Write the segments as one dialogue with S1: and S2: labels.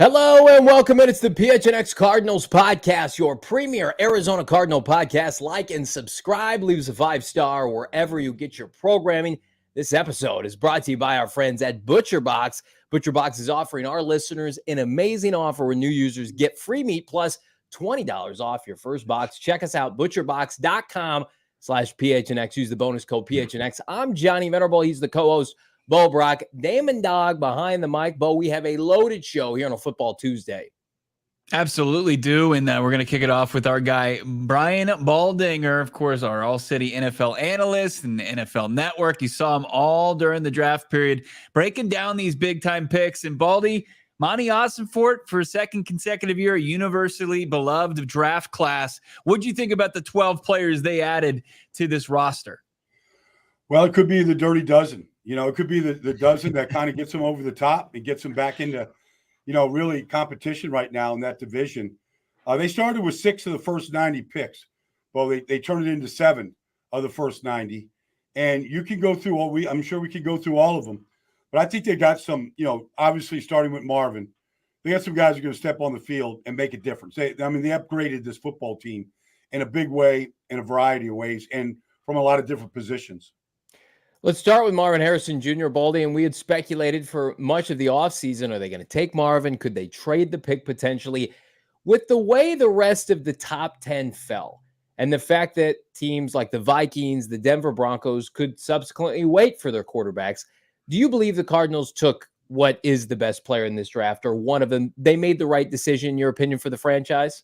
S1: Hello and welcome in. It's the PHNX Cardinals podcast, your premier Arizona Cardinal podcast. Like and subscribe, leave us a 5-star wherever you get your programming. This episode is brought to you by our friends at ButcherBox. ButcherBox is offering our listeners an amazing offer where new users get free meat plus $20 off your first box. Check us out, butcherbox.com/PHNX. Use the bonus code PHNX. I'm Johnny Venerable. He's the co-host. Bo, Brack, Damon, Dawg behind the mic. Bo, we have a loaded show here on a Football Tuesday.
S2: Absolutely do, and we're going to kick it off with our guy, Brian Baldinger, of course, our All-City NFL analyst and NFL Network. You saw him all during the draft period, breaking down these big-time picks. And Baldy, Monti Ossenfort, for a second consecutive year, a universally beloved draft class. What do you think about the 12 players they added to this roster?
S3: Well, it could be the dirty dozen. You know, it could be the dozen that kind of gets them over the top and gets them back into, really competition right now in that division. They started with 6 of the first 90 picks. Well, they turned it into 7 of the first 90. And you can go through I'm sure we could go through all of them. But I think they got some, obviously starting with Marvin, they got some guys who are going to step on the field and make a difference. They upgraded this football team in a big way, in a variety of ways, and from a lot of different positions.
S1: Let's start with Marvin Harrison Jr., Baldy, and we had speculated for much of the offseason, are they going to take Marvin? Could they trade the pick potentially? With the way the rest of the top 10 fell, and the fact that teams like the Vikings, the Denver Broncos could subsequently wait for their quarterbacks, do you believe the Cardinals took what is the best player in this draft, or one of them? They made the right decision, in your opinion, for the franchise?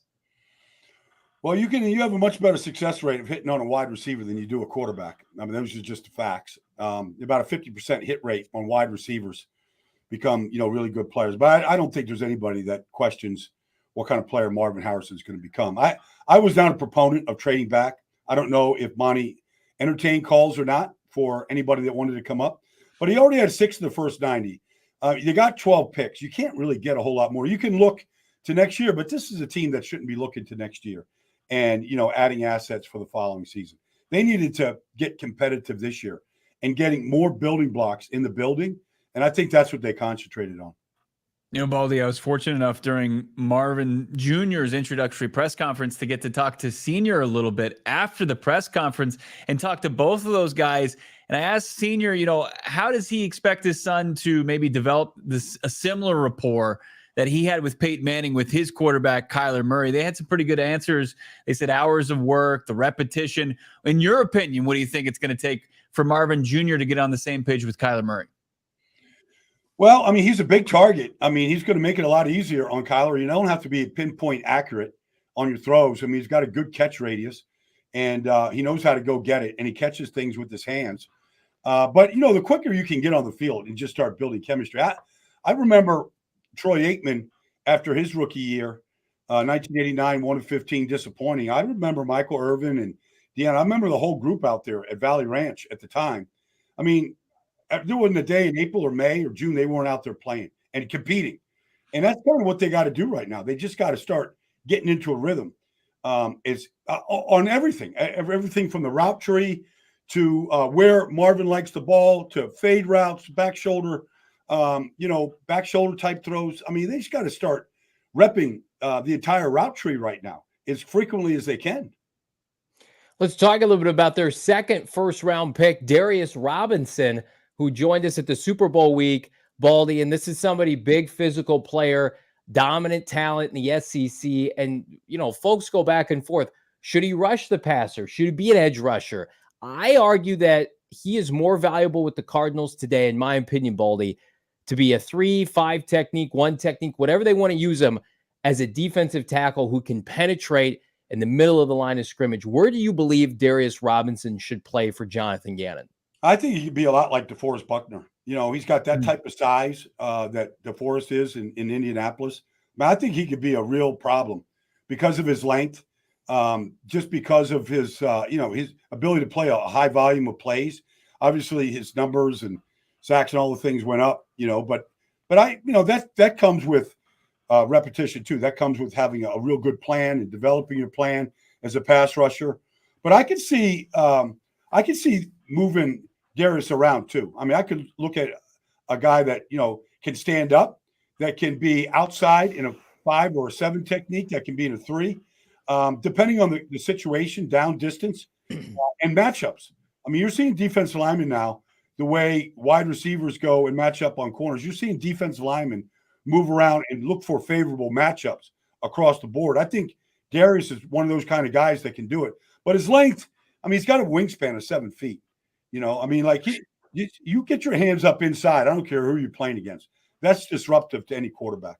S3: Well, you have a much better success rate of hitting on a wide receiver than you do a quarterback. I mean, those are just the facts. About a 50% hit rate on wide receivers become, really good players. But I don't think there's anybody that questions what kind of player Marvin Harrison is going to become. I was not a proponent of trading back. I don't know if Monti entertained calls or not for anybody that wanted to come up. But he already had 6 of the first 90. You got 12 picks. You can't really get a whole lot more. You can look to next year, but this is a team that shouldn't be looking to next year and, adding assets for the following season. They needed to get competitive this year and getting more building blocks in the building. And I think that's what they concentrated on.
S2: Baldy, I was fortunate enough during Marvin Jr.'s introductory press conference to get to talk to Senior a little bit after the press conference and talk to both of those guys. And I asked Senior, how does he expect his son to maybe develop a similar rapport that he had with Peyton Manning with his quarterback, Kyler Murray? They had some pretty good answers. They said hours of work, the repetition. In your opinion, what do you think it's going to take for Marvin Jr. to get on the same page with Kyler Murray?
S3: Well, I mean, he's a big target. I mean, he's going to make it a lot easier on Kyler. You don't have to be pinpoint accurate on your throws. I mean, he's got a good catch radius, and he knows how to go get it, and he catches things with his hands. But, the quicker you can get on the field and just start building chemistry. I remember Troy Aikman, after his rookie year, 1989, 1-15, disappointing. I remember Michael Irvin and Deanna. I remember the whole group out there at Valley Ranch at the time. I mean, there wasn't a day in April or May or June they weren't out there playing and competing. And that's kind of what they got to do right now. They just got to start getting into a rhythm. It's on everything from the route tree to where Marvin likes the ball to fade routes, back shoulder type throws. I mean, they just got to start repping the entire route tree right now as frequently as they can.
S1: Let's talk a little bit about their second first-round pick, Darius Robinson, who joined us at the Super Bowl week, Baldy. And this is somebody, big physical player, dominant talent in the SEC. And, folks go back and forth. Should he rush the passer? Should he be an edge rusher? I argue that he is more valuable with the Cardinals today, in my opinion, Baldy, to be a 3-5 technique, 1 technique, whatever they want to use him, as a defensive tackle who can penetrate in the middle of the line of scrimmage. Where do you believe Darius Robinson should play for Jonathan Gannon?
S3: I think he could be a lot like DeForest Buckner. He's got that type of size that DeForest is in Indianapolis. I think he could be a real problem because of his length, just because of his, his ability to play a high volume of plays. Obviously, his numbers and sacks and all the things went up, but that comes with repetition too. That comes with having a real good plan and developing your plan as a pass rusher. But I could see moving Darius around too. I mean, I could look at a guy that, can stand up, that can be outside in a 5 or a 7 technique, that can be in a 3, depending on the situation, down distance, and matchups. I mean, you're seeing defensive linemen now, the way wide receivers go and match up on corners. You're seeing defensive linemen move around and look for favorable matchups across the board. I think Darius is one of those kind of guys that can do it. But his length, I mean, he's got a wingspan of 7 feet. You know, I mean, like you get your hands up inside. I don't care who you're playing against. That's disruptive to any quarterback.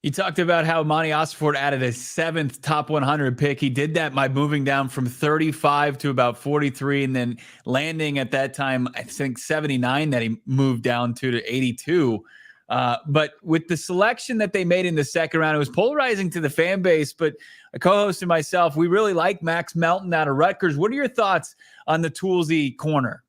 S2: You talked about how Monti Ossenfort added a 7th top 100 pick. He did that by moving down from 35 to about 43 and then landing at that time, I think 79 that he moved down to 82. But with the selection that they made in the second round, it was polarizing to the fan base. But a co-host and myself, we really like Max Melton out of Rutgers. What are your thoughts on the Toolsy corner?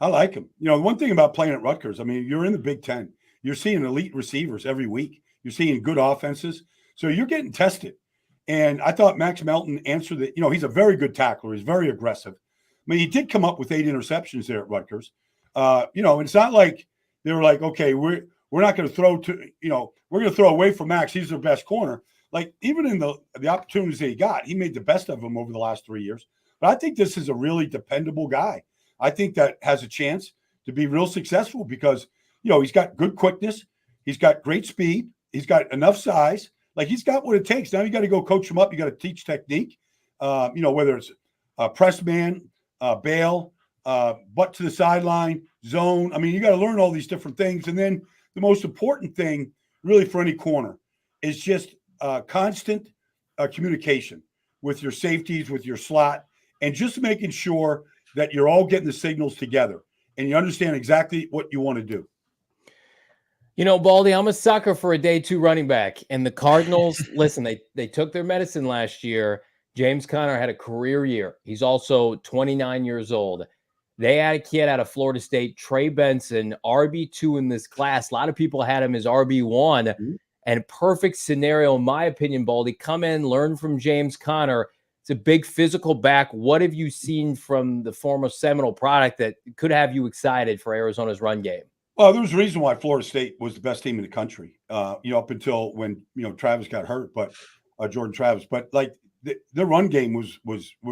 S3: I like him. You know, one thing about playing at Rutgers, I mean, you're in the Big Ten. You're seeing elite receivers every week. You're seeing good offenses. So you're getting tested. And I thought Max Melton answered it. You know, he's a very good tackler. He's very aggressive. I mean, he did come up with 8 interceptions there at Rutgers. You know, it's not like they were like, okay, we're not going to throw to, you know, we're going to throw away from Max. He's their best corner. Like, even in the opportunities that he got, he made the best of them over the last 3 years. But I think this is a really dependable guy. I think that has a chance to be real successful because, you know, he's got good quickness. He's got great speed. He's got enough size. Like, he's got what it takes. Now you got to go coach him up. You got to teach technique, you know, whether it's press man, bail, butt to the sideline, zone. I mean, you got to learn all these different things. And then the most important thing really for any corner is just constant communication with your safeties, with your slot, and just making sure that you're all getting the signals together and you understand exactly what you want to do.
S1: You know, Baldy, I'm a sucker for a day 2 running back. And the Cardinals, listen, they took their medicine last year. James Conner had a career year. He's also 29 years old. They had a kid out of Florida State, Trey Benson, RB2 in this class. A lot of people had him as RB1.
S3: Mm-hmm.
S1: And perfect scenario, in my opinion, Baldy. Come in, learn from James Conner. It's a big physical back. What have you seen from the former Seminole product that could have you excited for Arizona's run game?
S3: Well, there was a reason why Florida State was the best team in the country, you know, up until when, you know, Travis got hurt, but Jordan Travis. But, like, their run game was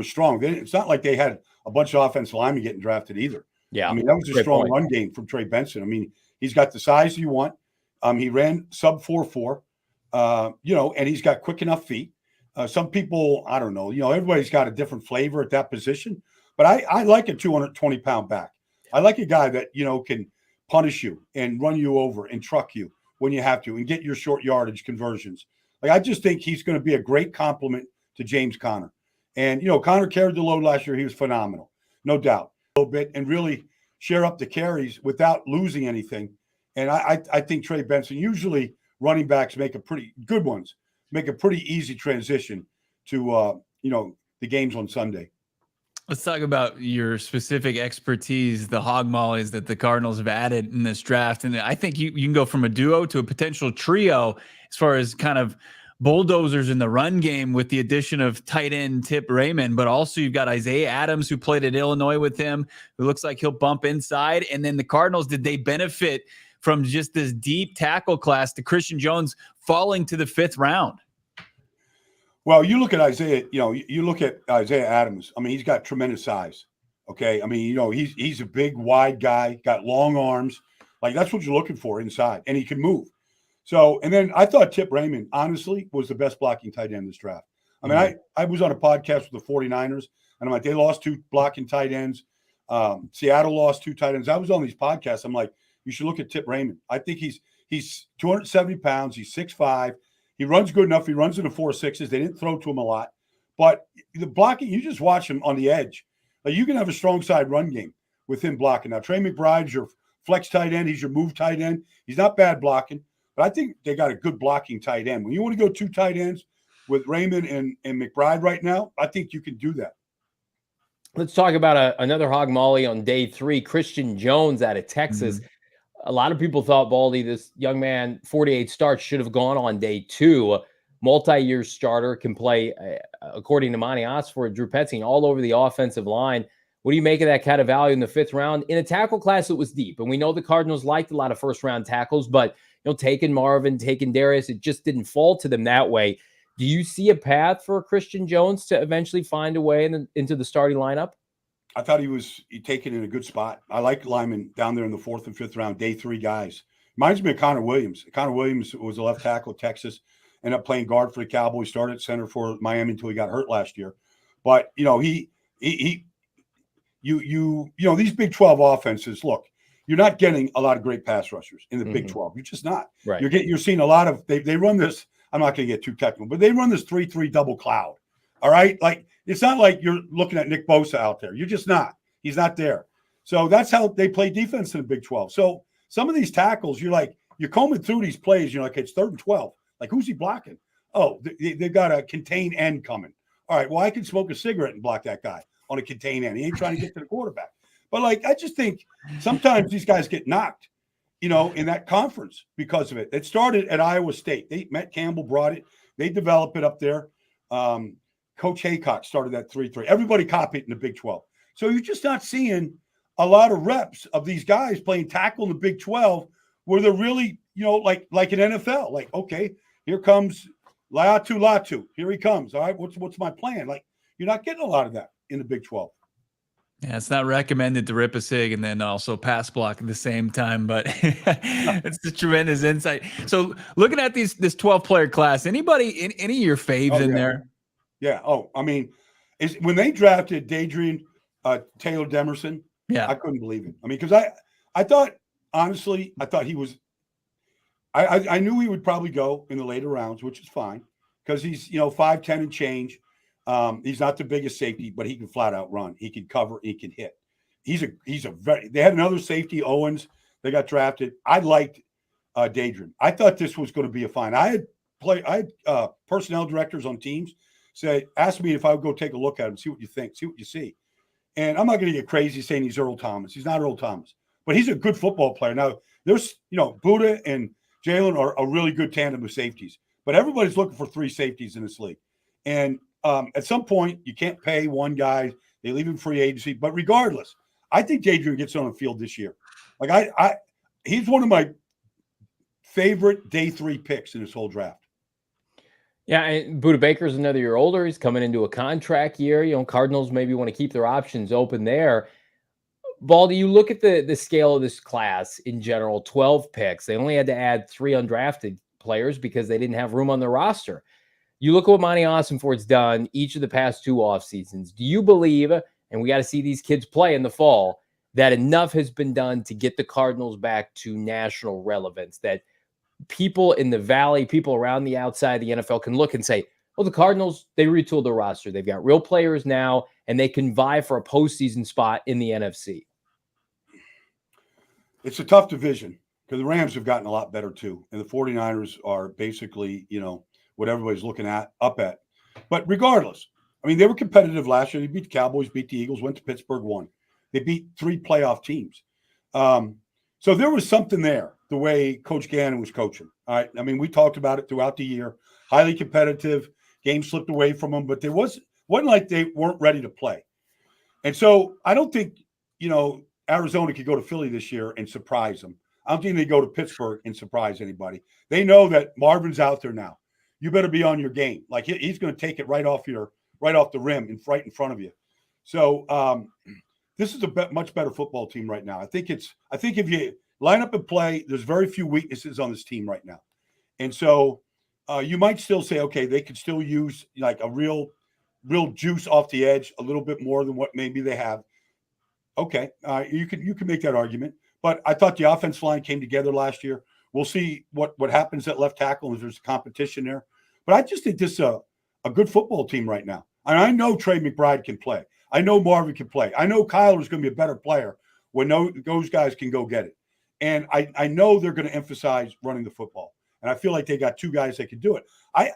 S3: strong. It's not like they had a bunch of offensive linemen getting drafted either.
S1: Yeah.
S3: I mean, that was a strong run game from Trey Benson. I mean, he's got the size you want. He ran sub 4.4, you know, and he's got quick enough feet. Some people, I don't know, you know, everybody's got a different flavor at that position. But I like a 220-pound back. I like a guy that, you know, can punish you and run you over and truck you when you have to and get your short yardage conversions. Like, I just think he's going to be a great compliment to James Conner. And, you know, Conner carried the load last year. He was phenomenal, no doubt, a little bit, and really share up the carries without losing anything. And I think Trey Benson, usually running backs make a pretty good ones, make a pretty easy transition to, you know, the games on Sunday.
S2: Let's talk about your specific expertise, the hog mollies that the Cardinals have added in this draft. And I think you can go from a duo to a potential trio as far as kind of bulldozers in the run game with the addition of tight end Tip Raymond, but also you've got Isaiah Adams, who played at Illinois with him, who looks like he'll bump inside. And then the Cardinals, did they benefit from just this deep tackle class to Christian Jones falling to the 5th round?
S3: Well, you look at Isaiah, you know, you look at Isaiah Adams. I mean, he's got tremendous size. Okay. I mean, you know, he's a big, wide guy, got long arms. Like, that's what you're looking for inside, and he can move. So, and then I thought Tip Raymond, honestly, was the best blocking tight end in this draft. I mean, I was on a podcast with the 49ers, and I'm like, they lost 2 blocking tight ends. Seattle lost 2 tight ends. I was on these podcasts. I'm like, you should look at Tip Raymond. I think he's 270 pounds. He's 6'5". He runs good enough. He runs in the 4.6s. They didn't throw to him a lot. But the blocking, you just watch him on the edge. Like, you can have a strong side run game with him blocking. Now, Trey McBride's your flex tight end. He's your move tight end. He's not bad blocking. But I think they got a good blocking tight end. When you want to go 2 tight ends with Raymond and McBride right now, I think you can do that.
S1: Let's talk about another hog molly on day 3, Christian Jones out of Texas. A lot of people thought, Baldy, this young man, 48 starts, should have gone on day 2. Multi-year starter, can play, according to Monti Ossenfort, Drew Petzing, all over the offensive line. What do you make of that kind of value in the 5th round? In a tackle class that was deep, and we know the Cardinals liked a lot of first-round tackles, but taking Marvin, taking Darius. It just didn't fall to them that way. Do you see a path for Christian Jones to eventually find a way into the starting lineup?
S3: I thought he was taken in a good spot. I like Lyman down there in the 4th and 5th round, day 3 guys. Reminds me of Connor Williams. Connor Williams was a left tackle at Texas, ended up playing guard for the Cowboys, started at center for Miami until he got hurt last year. But, these Big 12 offenses, look, you're not getting a lot of great pass rushers in the Big 12. You're just not.
S1: Right.
S3: You're seeing a lot of they run this. I'm not going to get too technical, but they run this 3-3 double cloud. All right, like it's not like you're looking at Nick Bosa out there. You're just not. He's not there. So that's how they play defense in the Big 12. So some of these tackles, you're combing through these plays. You're like, it's 3rd and 12. Like, who's he blocking? Oh, they've got a contain end coming. All right, well, I can smoke a cigarette and block that guy on a contain end. He ain't trying to get to the quarterback. But, I just think sometimes these guys get knocked, in that conference because of it. It started at Iowa State. Matt Campbell brought it. They developed it up there. Coach Haycock started that 3-3. Everybody copied it in the Big 12. So you're just not seeing a lot of reps of these guys playing tackle in the Big 12 where they're really, like an NFL. Like, okay, here comes Latu. Here he comes. All right, what's my plan? Like, you're not getting a lot of that in the Big 12.
S2: Yeah, it's not recommended to rip a cig and then also pass block at the same time, but it's a tremendous insight. So looking at this 12-player class, any of your faves in there?
S3: Yeah. Oh, I mean, when they drafted Dadrian Taylor Demerson, I couldn't believe it. I mean, because I thought, honestly, he was I knew he would probably go in the later rounds, which is fine because he's, 5'10" and change. He's not the biggest safety, but he can flat out run. He can cover. He can hit. They had another safety, Owens. They got drafted. I liked Dadrian. I thought this was going to be a fine. I had personnel directors on teams ask me if I would go take a look at him, see what you think, see what you see. And I'm not going to get crazy saying he's Earl Thomas. He's not Earl Thomas, but he's a good football player. Now, there's, Buddha and Jalen are a really good tandem of safeties, but everybody's looking for 3 safeties in this league. And at some point, you can't pay one guy. They leave him free agency. But regardless, I think Dadrian gets on the field this year. Like, he's one of my favorite day 3 picks in this whole draft.
S1: Yeah, and Budda Baker's another year older. He's coming into a contract year. Cardinals maybe want to keep their options open there. Baldy, you look at the scale of this class in general, 12 picks. They only had to add 3 undrafted players because they didn't have room on their roster. You look at what Monti Ossenfort's done each of the past 2 off seasons. Do you believe, and we got to see these kids play in the fall, that enough has been done to get the Cardinals back to national relevance, that people in the Valley, people around the outside of the NFL can look and say, well, the Cardinals, they retooled their roster. They've got real players now, and they can vie for a postseason spot in the NFC.
S3: It's a tough division because the Rams have gotten a lot better too. And the 49ers are basically, what everybody's looking up at. But regardless, I mean, they were competitive last year. They beat the Cowboys, beat the Eagles, went to Pittsburgh, won. They beat 3 playoff teams. So there was something there, the way Coach Gannon was coaching. All right. I mean, we talked about it throughout the year. Highly competitive. Games slipped away from them, but wasn't like they weren't ready to play. And so I don't think, Arizona could go to Philly this year and surprise them. I don't think they go to Pittsburgh and surprise anybody. They know that Marvin's out there now. You better be on your game. Like, he's going to take it right off the rim and right in front of you. So this is a much better football team right now. I think if you line up and play, there's very few weaknesses on this team right now. And so you might still say, okay, they could still use like a real juice off the edge, a little bit more than what maybe they have. Okay, you can make that argument. But I thought the offensive line came together last year. We'll see what happens at left tackle if there's competition there. But I just think this is a good football team right now. And I know Trey McBride can play. I know Marvin can play. I know Kyler is going to be a better player when those guys can go get it. And I know they're going to emphasize running the football. And I feel like they got 2 guys that can do it. I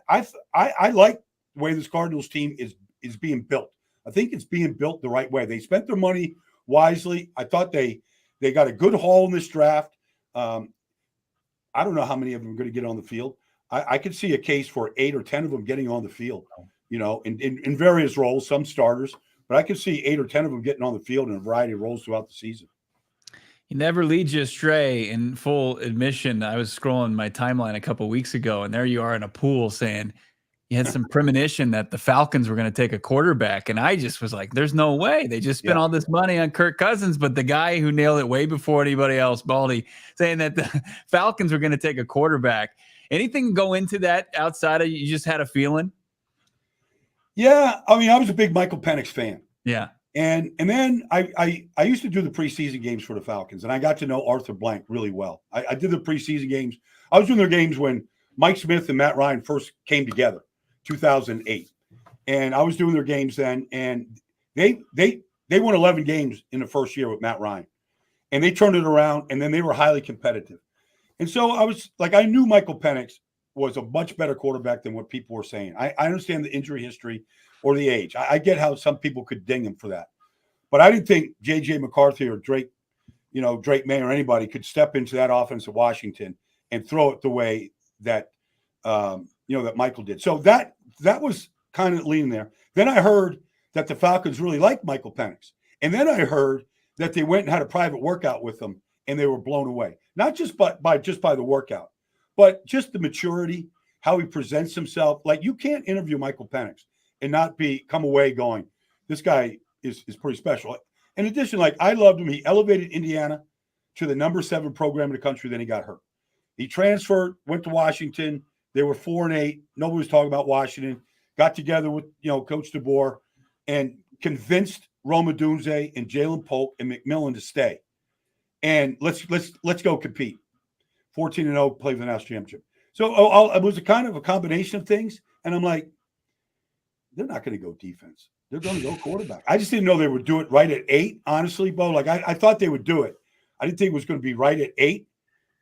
S3: like the way this Cardinals team is being built. I think it's being built the right way. They spent their money wisely. I thought they got a good haul in this draft. I don't know how many of them are going to get on the field. I could see a case for 8 or 10 of them getting on the field, in various roles, some starters, but I could see 8 or 10 of them getting on the field in a variety of roles throughout the season.
S2: He never leads you astray. In full admission, I was scrolling my timeline a couple weeks ago, and there you are in a pool saying you had some premonition that the Falcons were going to take a quarterback. And I just was like, there's no way. They just spent all this money on Kirk Cousins. But the guy who nailed it way before anybody else, Baldy, saying that the Falcons were going to take a quarterback. Anything go into that outside of you just had a feeling?
S3: Yeah. I mean, I was a big Michael Penix fan.
S2: Yeah.
S3: And then I used to do the preseason games for the Falcons, and I got to know Arthur Blank really well. I did the preseason games. I was doing their games when Mike Smith and Matt Ryan first came together, 2008. And I was doing their games then, and they won 11 games in the first year with Matt Ryan. And they turned it around, and then they were highly competitive. And so I was like, I knew Michael Penix was a much better quarterback than what people were saying. I understand the injury history or the age. I get how some people could ding him for that. But I didn't think J.J. McCarthy or Drake May or anybody could step into that offense of Washington and throw it the way that, that Michael did. So that was kind of leaning there. Then I heard that the Falcons really liked Michael Penix. And then I heard that they went and had a private workout with him, and they were blown away. Not just by the workout, but just the maturity, how he presents himself. Like, you can't interview Michael Penix and not come away going, this guy is pretty special. In addition, like, I loved him. He elevated Indiana to the number 7 program in the country. Then he got hurt. He transferred, went to Washington. They were 4-8. Nobody was talking about Washington. Got together with, Coach DeBoer and convinced Roma Dunze and Jalen Polk and McMillan to stay. And let's go compete. 14-0, play for the national championship. So it was a kind of a combination of things. And I'm like, they're not going to go defense. They're going to go quarterback. I just didn't know they would do it right at 8, honestly, Bo. Like, I thought they would do it. I didn't think it was going to be right at 8.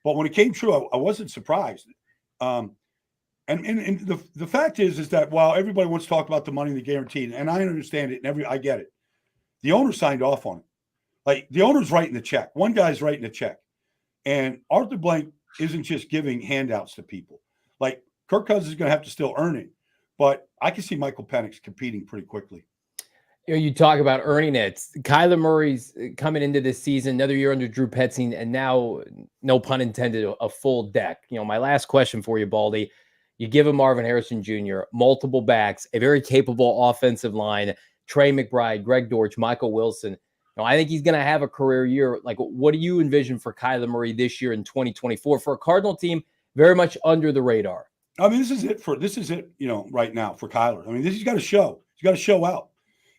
S3: But when it came true, I wasn't surprised. And the fact is that while everybody wants to talk about the money and the guaranteed, and I understand it, and I get it, the owner signed off on it. Like, the owner's writing the check. One guy's writing the check. And Arthur Blank isn't just giving handouts to people. Like, Kirk Cousins is going to have to still earn it. But I can see Michael Penix competing pretty quickly.
S1: You talk about earning it. Kyler Murray's coming into this season, another year under Drew Petzing, and now, no pun intended, a full deck. My last question for you, Baldy. You give him Marvin Harrison Jr., multiple backs, a very capable offensive line, Trey McBride, Greg Dortch, Michael Wilson. I think he's going to have a career year. Like, what do you envision for Kyler Murray this year in 2024 for a Cardinal team very much under the radar?
S3: I mean, this is it, right now for Kyler. I mean, he's got to show. He's got to show out.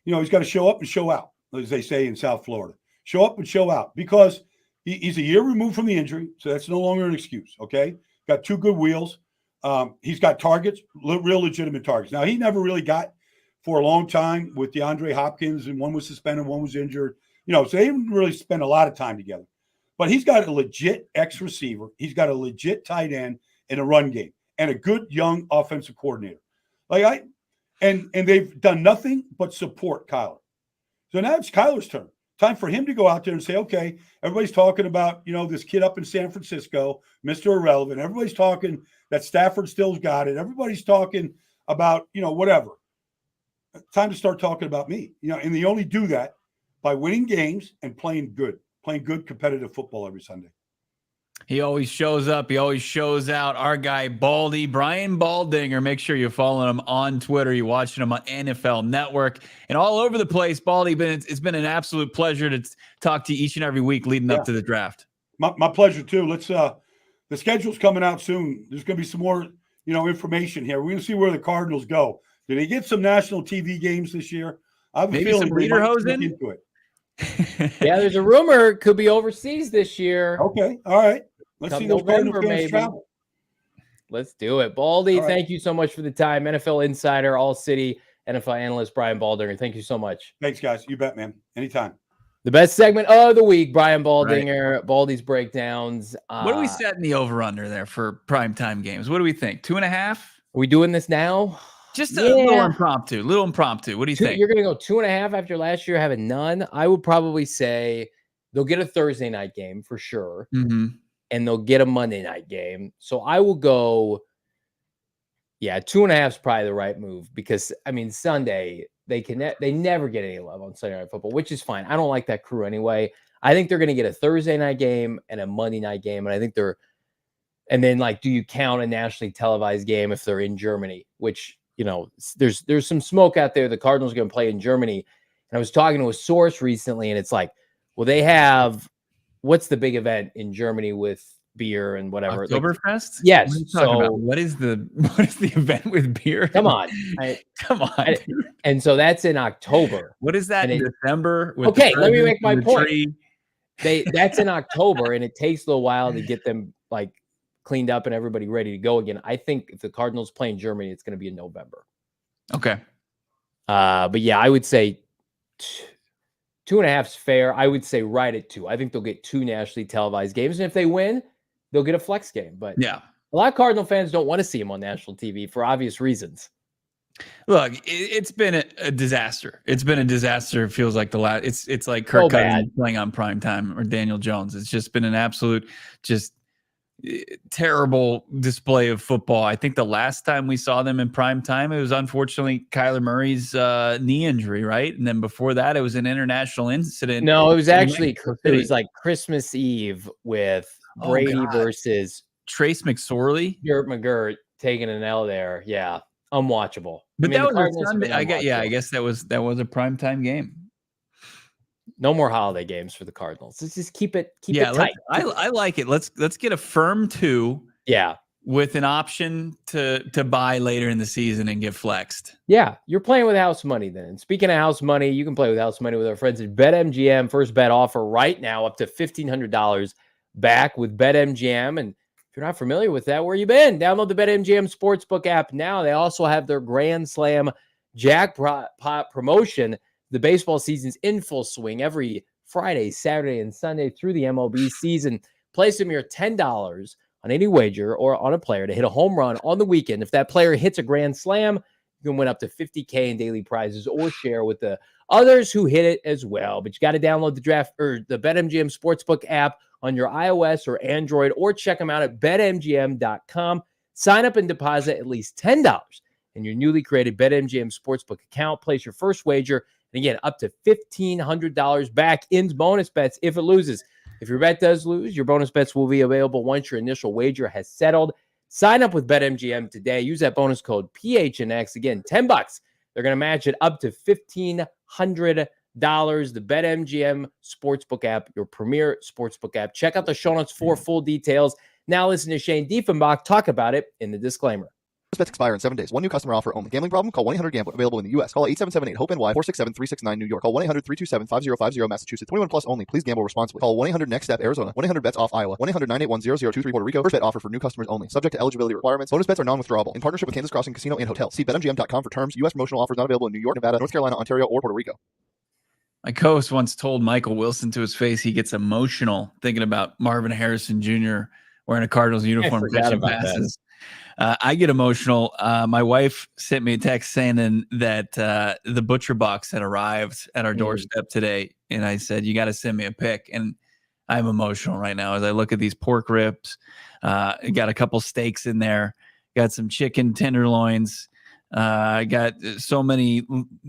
S3: He's got to show up and show out, as they say in South Florida. Show up and show out, because he's a year removed from the injury, so that's no longer an excuse, okay? Got 2 good wheels. He's got targets, real legitimate targets. Now, he never really got for a long time with DeAndre Hopkins, and one was suspended, one was injured. So they didn't really spend a lot of time together. But he's got a legit X-receiver. He's got a legit tight end in a run game and a good young offensive coordinator. And they've done nothing but support Kyler. So now it's Kyler's turn. Time for him to go out there and say, okay, everybody's talking about, this kid up in San Francisco, Mr. Irrelevant. Everybody's talking that Stafford still's got it. Everybody's talking about, whatever. Time to start talking about me. And they only do that by winning games and playing good competitive football every Sunday.
S2: He always shows up. He always shows out. Our guy, Baldy, Brian Baldinger. Make sure you're following him on Twitter. You're watching him on NFL Network and all over the place. Baldy, it's been an absolute pleasure to talk to you each and every week leading up to the draft.
S3: My pleasure, too. Let's the schedule's coming out soon. There's going to be some more, information here. We're going to see where the Cardinals go. Do they get some national TV games this year? I have a feeling
S2: some Lederhosen
S3: into it.
S1: Yeah, there's a rumor it could be overseas this year.
S3: Okay, all right. Let's see those
S1: November,
S3: Cardinal fans travel.
S1: Let's do it. Baldy,
S3: right.
S1: Thank you so much for the time. NFL Insider, All-City, NFL analyst Brian Baldinger. Thank you so much.
S3: Thanks, guys. You bet, man. Anytime.
S1: The best segment of the week, Brian Baldinger, right. Baldy's breakdowns.
S2: What do we set in the over-under there for primetime games? What do we think? 2.5? Are
S1: we doing this now?
S2: Just a little impromptu. What do you think?
S1: You're going to go 2.5 after last year having none? I would probably say they'll get a Thursday night game for sure.
S2: Mm-hmm.
S1: And they'll get a Monday night game. So I will go, 2.5 is probably the right move because, Sunday, they never get any love on Sunday Night Football, which is fine. I don't like that crew anyway. I think they're going to get a Thursday night game and a Monday night game, and I think and then do you count a nationally televised game if they're in Germany? Which there's some smoke out there. The Cardinals are going to play in Germany, and I was talking to a source recently, and it's well, they have what's the big event in Germany with beer and whatever?
S2: Oktoberfest?
S1: Yes.
S2: What are you talking about? What is the event with beer?
S1: Come on.
S2: Come on.
S1: And so that's in October.
S2: What is that in December? With
S1: let me make my point.
S2: Tree?
S1: That's in October, and it takes a little while to get them cleaned up and everybody ready to go again. I think if the Cardinals play in Germany, it's going to be in November.
S2: Okay.
S1: But yeah, I would say 2.5 is fair. I would say right at 2. I think they'll get 2 nationally televised games, and if they win, they'll get a flex game. But
S2: yeah,
S1: a lot of Cardinal fans don't want to see him on national TV for obvious reasons.
S2: Look, it's been a disaster. It's been a disaster. It feels like the last. It's like Kirk Cousins playing on Primetime or Daniel Jones. It's just been an absolute terrible display of football. I think the last time we saw them in Primetime, it was unfortunately Kyler Murray's knee injury, right? And then before that, it was an international incident.
S1: No, it was actually Christmas Eve with Brady versus
S2: Trace McSorley.
S1: Garrett McGirt taking an L there. Yeah. Unwatchable.
S2: But that was a Sunday. I guess that was a primetime game.
S1: No more holiday games for the Cardinals. Let's just keep it tight.
S2: I like it. Let's get a firm 2.
S1: Yeah.
S2: With an option to buy later in the season and get flexed.
S1: Yeah, you're playing with house money then. And speaking of house money, you can play with house money with our friends at BetMGM. First bet offer right now up to $1,500 back with BetMGM. And if you're not familiar with that, where you been? Download the BetMGM Sportsbook app now. They also have their Grand Slam jackpot promotion. The baseball season's in full swing every Friday, Saturday, and Sunday through the MLB season. Place a mere $10 on any wager or on a player to hit a home run on the weekend. If that player hits a grand slam, you can win up to $50K in daily prizes or share with the others who hit it as well. But you got to download the BetMGM Sportsbook app on your iOS or Android, or check them out at betmgm.com. Sign up and deposit at least $10 in your newly created BetMGM Sportsbook account. Place your first wager, and again, up to $1,500 back in bonus bets if it loses. If your bet does lose, your bonus bets will be available once your initial wager has settled. Sign up with BetMGM today. Use that bonus code PHNX. Again, $10. They're going to match it up to $1,500. The BetMGM Sportsbook app, your premier sportsbook app. Check out the show notes for full details. Now listen to Shane Diefenbach talk about it in the disclaimer.
S4: Bets expire in 7 days. One new customer offer only. Gambling problem? Call 1-800-GAMBLER. Available in the U.S. Call 877-8-HOPE-NY 467-369 New York. Call 1-800-327-5050 Massachusetts. 21 plus only. Please gamble responsibly. Call 1-800-NEXT-STEP Arizona. 1-800-BETS-OFF Iowa. 1-800-981-0023 Puerto Rico. First bet offer for new customers only. Subject to eligibility requirements. Bonus bets are non-withdrawable. In partnership with Kansas Crossing Casino and Hotel. See BetMGM.com for terms. U.S. promotional offers not available in New York, Nevada, North Carolina, Ontario, or Puerto Rico.
S2: My co-host once told Michael Wilson to his face he gets emotional thinking about Marvin Harrison Jr. wearing a Cardinals uniform. I get emotional. My wife sent me a text saying that the butcher box had arrived at our doorstep today, and I said, "You got to send me a pic." And I'm emotional right now as I look at these pork ribs. Got a couple steaks in there. Got some chicken tenderloins. I got so many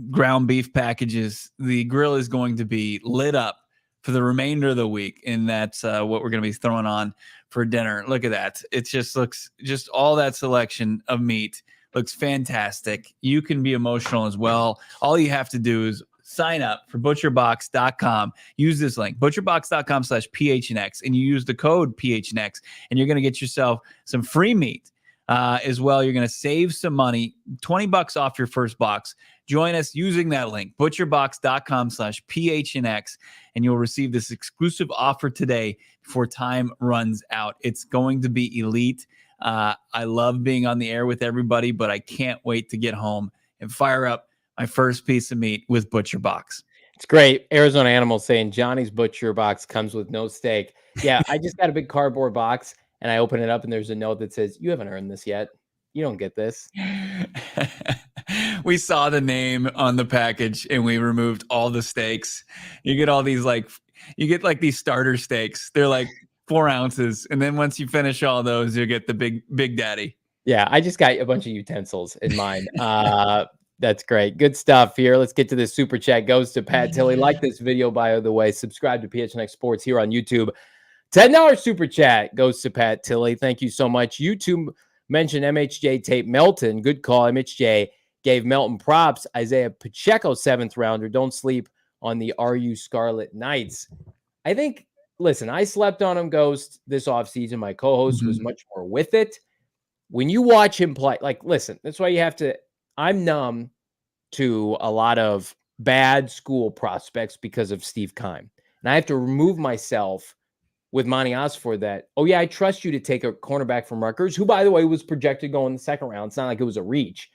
S2: ground beef packages. The grill is going to be lit up for the remainder of the week, and that's what we're going to be throwing on for dinner. Look at that. It just looks, just all that selection of meat looks fantastic. You can be emotional as well. All you have to do is sign up for butcherbox.com. Use this link, butcherbox.com/PHNX, and you use the code PHNX, and you're going to get yourself some free meat as well. You're going to save some money, $20 off your first box. Join us using that link, butcherbox.com/PHNX, and you'll receive this exclusive offer today before time runs out. It's going to be elite. I love being on the air with everybody, but I can't wait to get home and fire up my first piece of meat with ButcherBox.
S1: It's great. Arizona Animals saying Johnny's Butcher Box comes with no steak. Yeah, I just got a big cardboard box, and I open it up, and there's a note that says, "You haven't earned this yet. You don't get this."
S2: We saw the name on the package, and we removed all the steaks. You get all these you get these starter steaks. They're like 4 ounces, and then once you finish all those, you get the big daddy.
S1: Yeah, I just got a bunch of utensils in mine. That's great. Good stuff here. Let's get to this super chat. Goes to Pat Tilley. Like this video, by the way. Subscribe to PHNX Sports here on YouTube. $10 super chat goes to Pat Tilley. Thank you so much. YouTube mentioned MHJ tape Melton. Good call. MHJ gave Melton props. Isaiah Pacheco, 7th rounder. Don't sleep on the RU Scarlet Knights. I think, listen, I slept on him, Ghost, this offseason. My co-host was much more with it. When you watch him play, like, listen, that's why you have to, I'm numb to a lot of bad school prospects because of Steve Keim. And I have to remove myself with Monti Ossenfort that, oh, yeah, I trust you to take a cornerback from Rutgers, who, by the way, was projected to go in the 2nd round. It's not like it was a reach.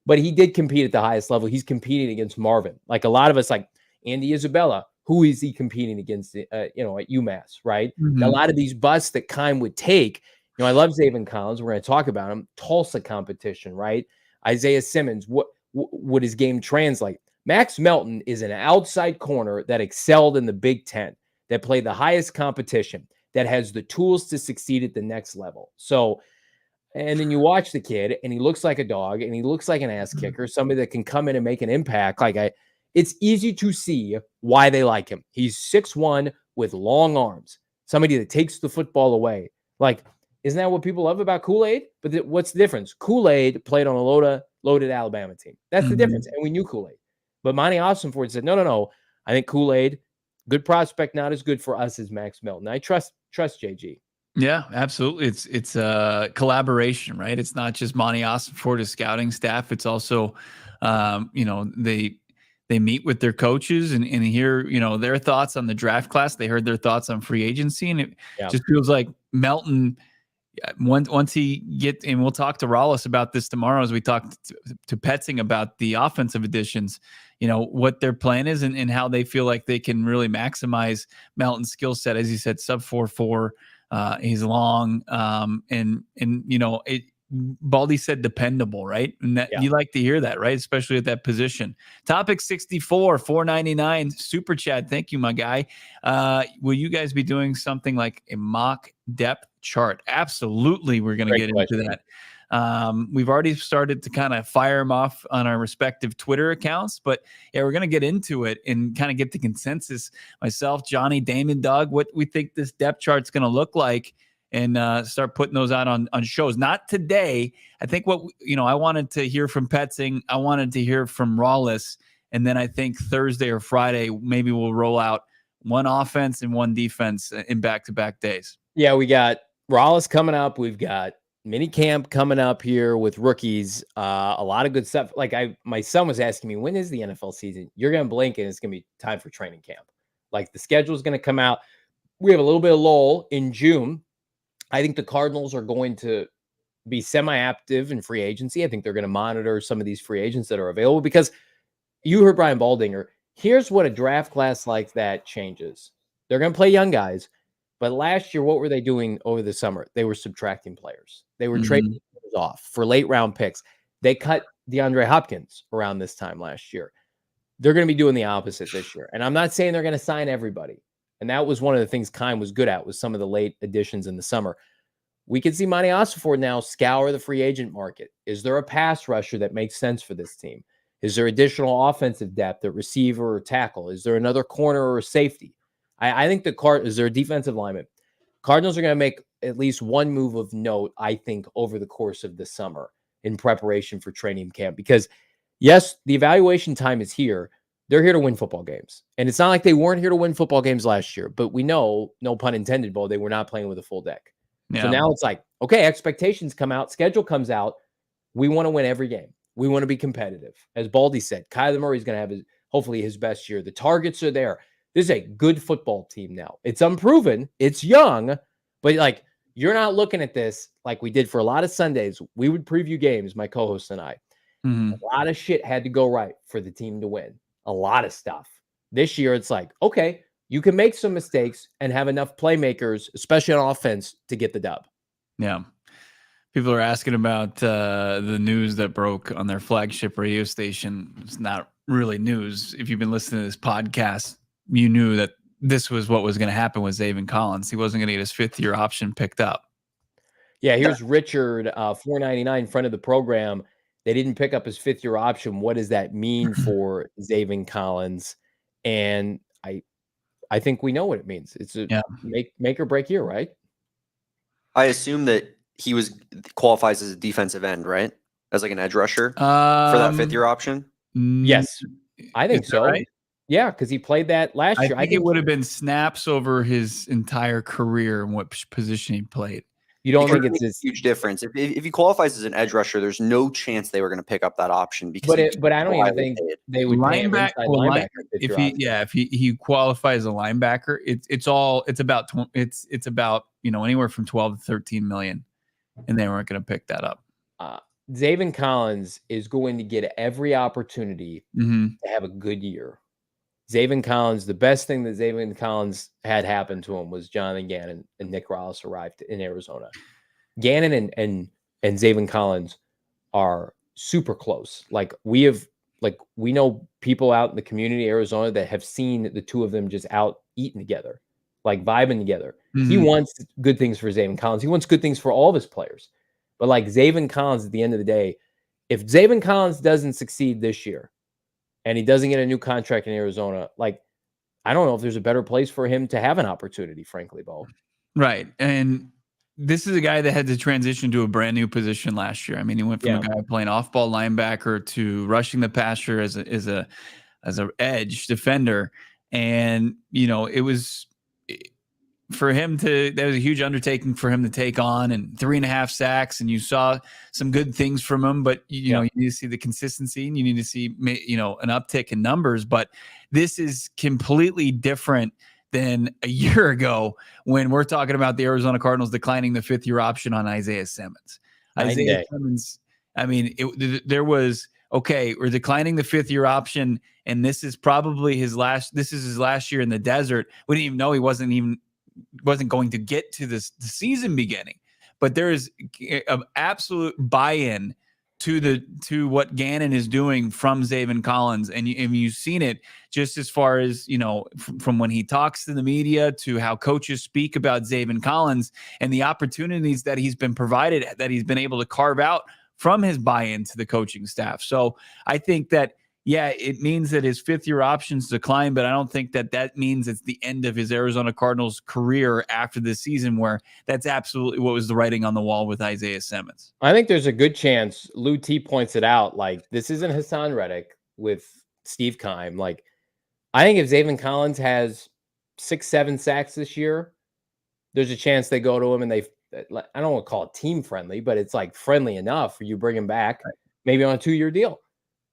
S1: But he did compete at the highest level. He's competing against Marvin. Like a lot of us, like Andy Isabella, who is he competing against, at UMass, right? A lot of these busts that Keim would take, I love Zaven Collins. We're going to talk about him. Tulsa competition, right? Isaiah Simmons, what would his game translate? Max Melton is an outside corner that excelled in the Big Ten, that played the highest competition, that has the tools to succeed at the next level. So, and then you watch the kid, and he looks like a dog, and he looks like an ass kicker, somebody that can come in and make an impact. It's easy to see why they like him. He's 6'1" with long arms, somebody that takes the football away. Isn't that what people love about Kool-Aid? But what's the difference? Kool-Aid played on a loaded Alabama team. That's the difference, and we knew Kool-Aid. But Monti Ossenfort said, no. I think Kool-Aid, good prospect, not as good for us as Max Melton. I trust JG.
S2: Yeah, absolutely. It's a collaboration, right? It's not just Monti Ossenfort, his scouting staff. It's also, they meet with their coaches and hear, their thoughts on the draft class. They heard their thoughts on free agency, and it just feels like Melton, once he gets, and we'll talk to Rollis about this tomorrow as we talk to Petzing about the offensive additions, what their plan is and how they feel like they can really maximize Melton's skill set. As you said, sub 4.4, he's long, Baldy said dependable, right? And that you like to hear that, right? Especially at that position. Topic 64, $4.99 super chat. Thank you, my guy. Will you guys be doing something like a mock depth chart? Absolutely. We're going to get into that. We've already started to kind of fire them off on our respective Twitter accounts, but we're going to get into it and kind of get the consensus. Myself, Johnny, Damon, Dawg, what we think this depth chart's going to look like, and start putting those out on shows. Not today. I think I wanted to hear from Petzing. I wanted to hear from Rollis. And then I think Thursday or Friday, maybe we'll roll out one offense and one defense in back-to-back days.
S1: Yeah, we got Rollis coming up. We've got mini camp coming up here with rookies. A lot of good stuff. My son was asking me, when is the NFL season? You're going to blink and it's going to be time for training camp. The schedule is going to come out. We have a little bit of lull in June. I think the Cardinals are going to be semi-active in free agency. I think they're going to monitor some of these free agents that are available, because you heard Brian Baldinger. Here's what a draft class like that changes. They're going to play young guys, but last year, what were they doing over the summer? They were subtracting players. They were trading players off for late round picks. They cut DeAndre Hopkins around this time last year. They're going to be doing the opposite this year. And I'm not saying they're going to sign everybody. And that was one of the things Keim was good at, was some of the late additions in the summer. We can see Monti Ossenfort now scour the free agent market. Is there a pass rusher that makes sense for this team? Is there additional offensive depth at receiver or tackle? Is there another corner or a safety? I think is there a defensive lineman? Cardinals are going to make at least one move of note, I think, over the course of the summer in preparation for training camp. Because, yes, the evaluation time is here. They're here to win football games. And it's not like they weren't here to win football games last year. But we know, no pun intended, Bo, they were not playing with a full deck. Yeah. So now it's like, okay, expectations come out, schedule comes out. We want to win every game. We want to be competitive. As Baldy said, Kyler Murray's going to have hopefully his best year. The targets are there. This is a good football team now. It's unproven. It's young. But you're not looking at this like we did for a lot of Sundays. We would preview games, my co-host and I. A lot of shit had to go right for the team to win. A lot of stuff. This year, it's like, okay, you can make some mistakes and have enough playmakers, especially on offense, to get the dub.
S2: Yeah. People are asking about the news that broke on their flagship radio station. It's not really news. If you've been listening to this podcast, you knew that this was what was going to happen with Zaven Collins. He wasn't going to get his 5th-year option picked up.
S1: Yeah, here's Richard, $4.99 in front of the program. They didn't pick up his 5th-year option. What does that mean for Zaven Collins? And I think we know what it means. It's a make or break year, right?
S5: I assume that he qualifies as a defensive end, right? As like an edge rusher for that 5th-year option.
S1: Yes, I think so.
S2: Right?
S1: Yeah, because he played that last year.
S2: I think it would have been snaps over his entire career and what position he played.
S1: You don't think it's
S5: a huge difference? If he qualifies as an edge rusher, there's no chance they were going to pick up that option because.
S1: But I don't even think they would pay him inside linebacker.
S2: If he qualifies as a linebacker, it's about anywhere from 12 to 13 million, and they weren't going to pick that up.
S1: Zaven Collins is going to get every opportunity to have a good year. Zaven Collins, the best thing that Zaven Collins had happen to him was Jonathan Gannon and Nick Rallis arrived in Arizona. Gannon and Zaven Collins are super close. We know people out in the community of Arizona that have seen the two of them just out eating together, vibing together. He wants good things for Zaven Collins. He wants good things for all of his players. But Zaven Collins, at the end of the day, if Zaven Collins doesn't succeed this year, and he doesn't get a new contract in Arizona, I don't know if there's a better place for him to have an opportunity, frankly, Bo.
S2: Right. And this is a guy that had to transition to a brand new position last year. I mean, he went from a guy playing off-ball linebacker to rushing the passer as a edge defender. And, it was for him that was a huge undertaking for him to take on, and 3.5 sacks. And you saw some good things from him, but you need to see the consistency, and you need to see, an uptick in numbers. But this is completely different than a year ago when we're talking about the Arizona Cardinals declining the 5th-year option on Isaiah Simmons. Isaiah Simmons, I mean, there was, we're declining the 5th-year option, and this is probably his last year in the desert. We didn't even know he wasn't going to get to the season beginning, but there is an absolute buy-in to what Gannon is doing from Zaven Collins, and you've seen it just as far as from when he talks to the media to how coaches speak about Zaven Collins and the opportunities that he's been provided, that he's been able to carve out from his buy-in to the coaching staff. So I think that. Yeah, it means that his 5th-year options decline, but I don't think that means it's the end of his Arizona Cardinals career after this season, where that's absolutely what was the writing on the wall with Isaiah Simmons.
S1: I think there's a good chance, Lou T points it out, this isn't Hassan Reddick with Steve Keim. I think if Zaven Collins has 6-7 sacks this year, there's a chance they go to him and I don't want to call it team friendly, but it's friendly enough for you bring him back, maybe on a 2-year deal.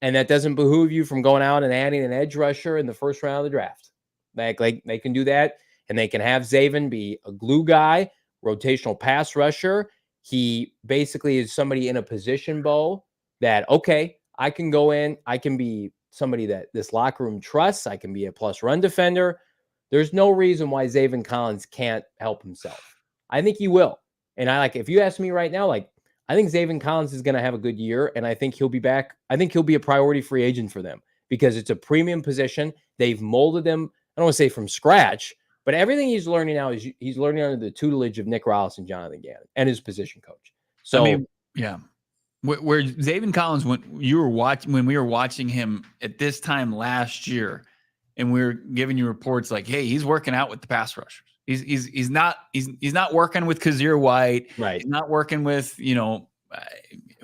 S1: And that doesn't behoove you from going out and adding an edge rusher in the first round of the draft. They can do that, and they can have Zaven be a glue guy, rotational pass rusher. He basically is somebody in a position, Bo, that, I can go in. I can be somebody that this locker room trusts. I can be a plus run defender. There's no reason why Zaven Collins can't help himself. I think he will. And if you ask me right now, I think Zaven Collins is going to have a good year, and I think he'll be back. I think he'll be a priority free agent for them because it's a premium position. They've molded them, I don't want to say from scratch, but everything he's learning now is he's learning under the tutelage of Nick Rallis and Jonathan Gannon and his position coach. So,
S2: where Zaven Collins, when we were watching him at this time last year, and we were giving you reports hey, he's working out with the pass rushers. He's not working with Kazir White.
S1: Right.
S2: He's not working with,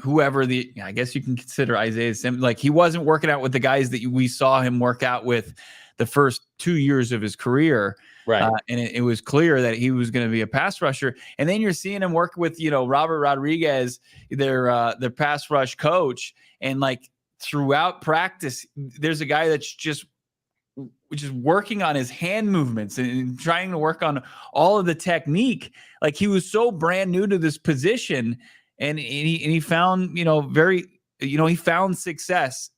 S2: whoever I guess you can consider Isaiah Simmons. He wasn't working out with the guys that we saw him work out with the first 2 years of his career.
S1: Right.
S2: And it was clear that he was going to be a pass rusher. And then you're seeing him work with, Robert Rodriguez, their pass rush coach. And throughout practice, there's a guy that's just working on his hand movements and trying to work on all of the technique. He was so brand new to this position, and he found, he found success,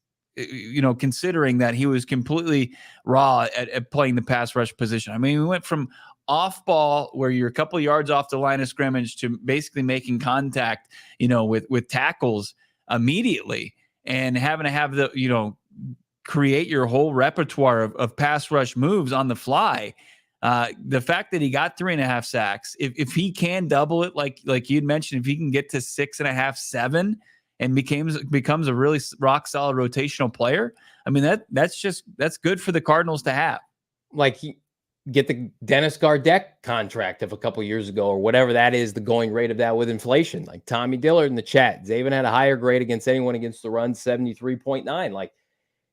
S2: considering that he was completely raw at playing the pass rush position. I mean, we went from off ball where you're a couple of yards off the line of scrimmage to basically making contact, with tackles immediately, and having to have the, create your whole repertoire of pass rush moves on the fly. The fact that he got 3.5 sacks, if he can double it, like you'd mentioned, if he can get to 6.5, 7, and becomes a really rock solid rotational player, I mean, that's good for the Cardinals to have.
S1: Like, get the Dennis Gardeck contract of a couple years ago, or whatever that is, the going rate of that with inflation. Like Tommy Dillard in the chat, Zaven had a higher grade against anyone against the run, 73.9. Like,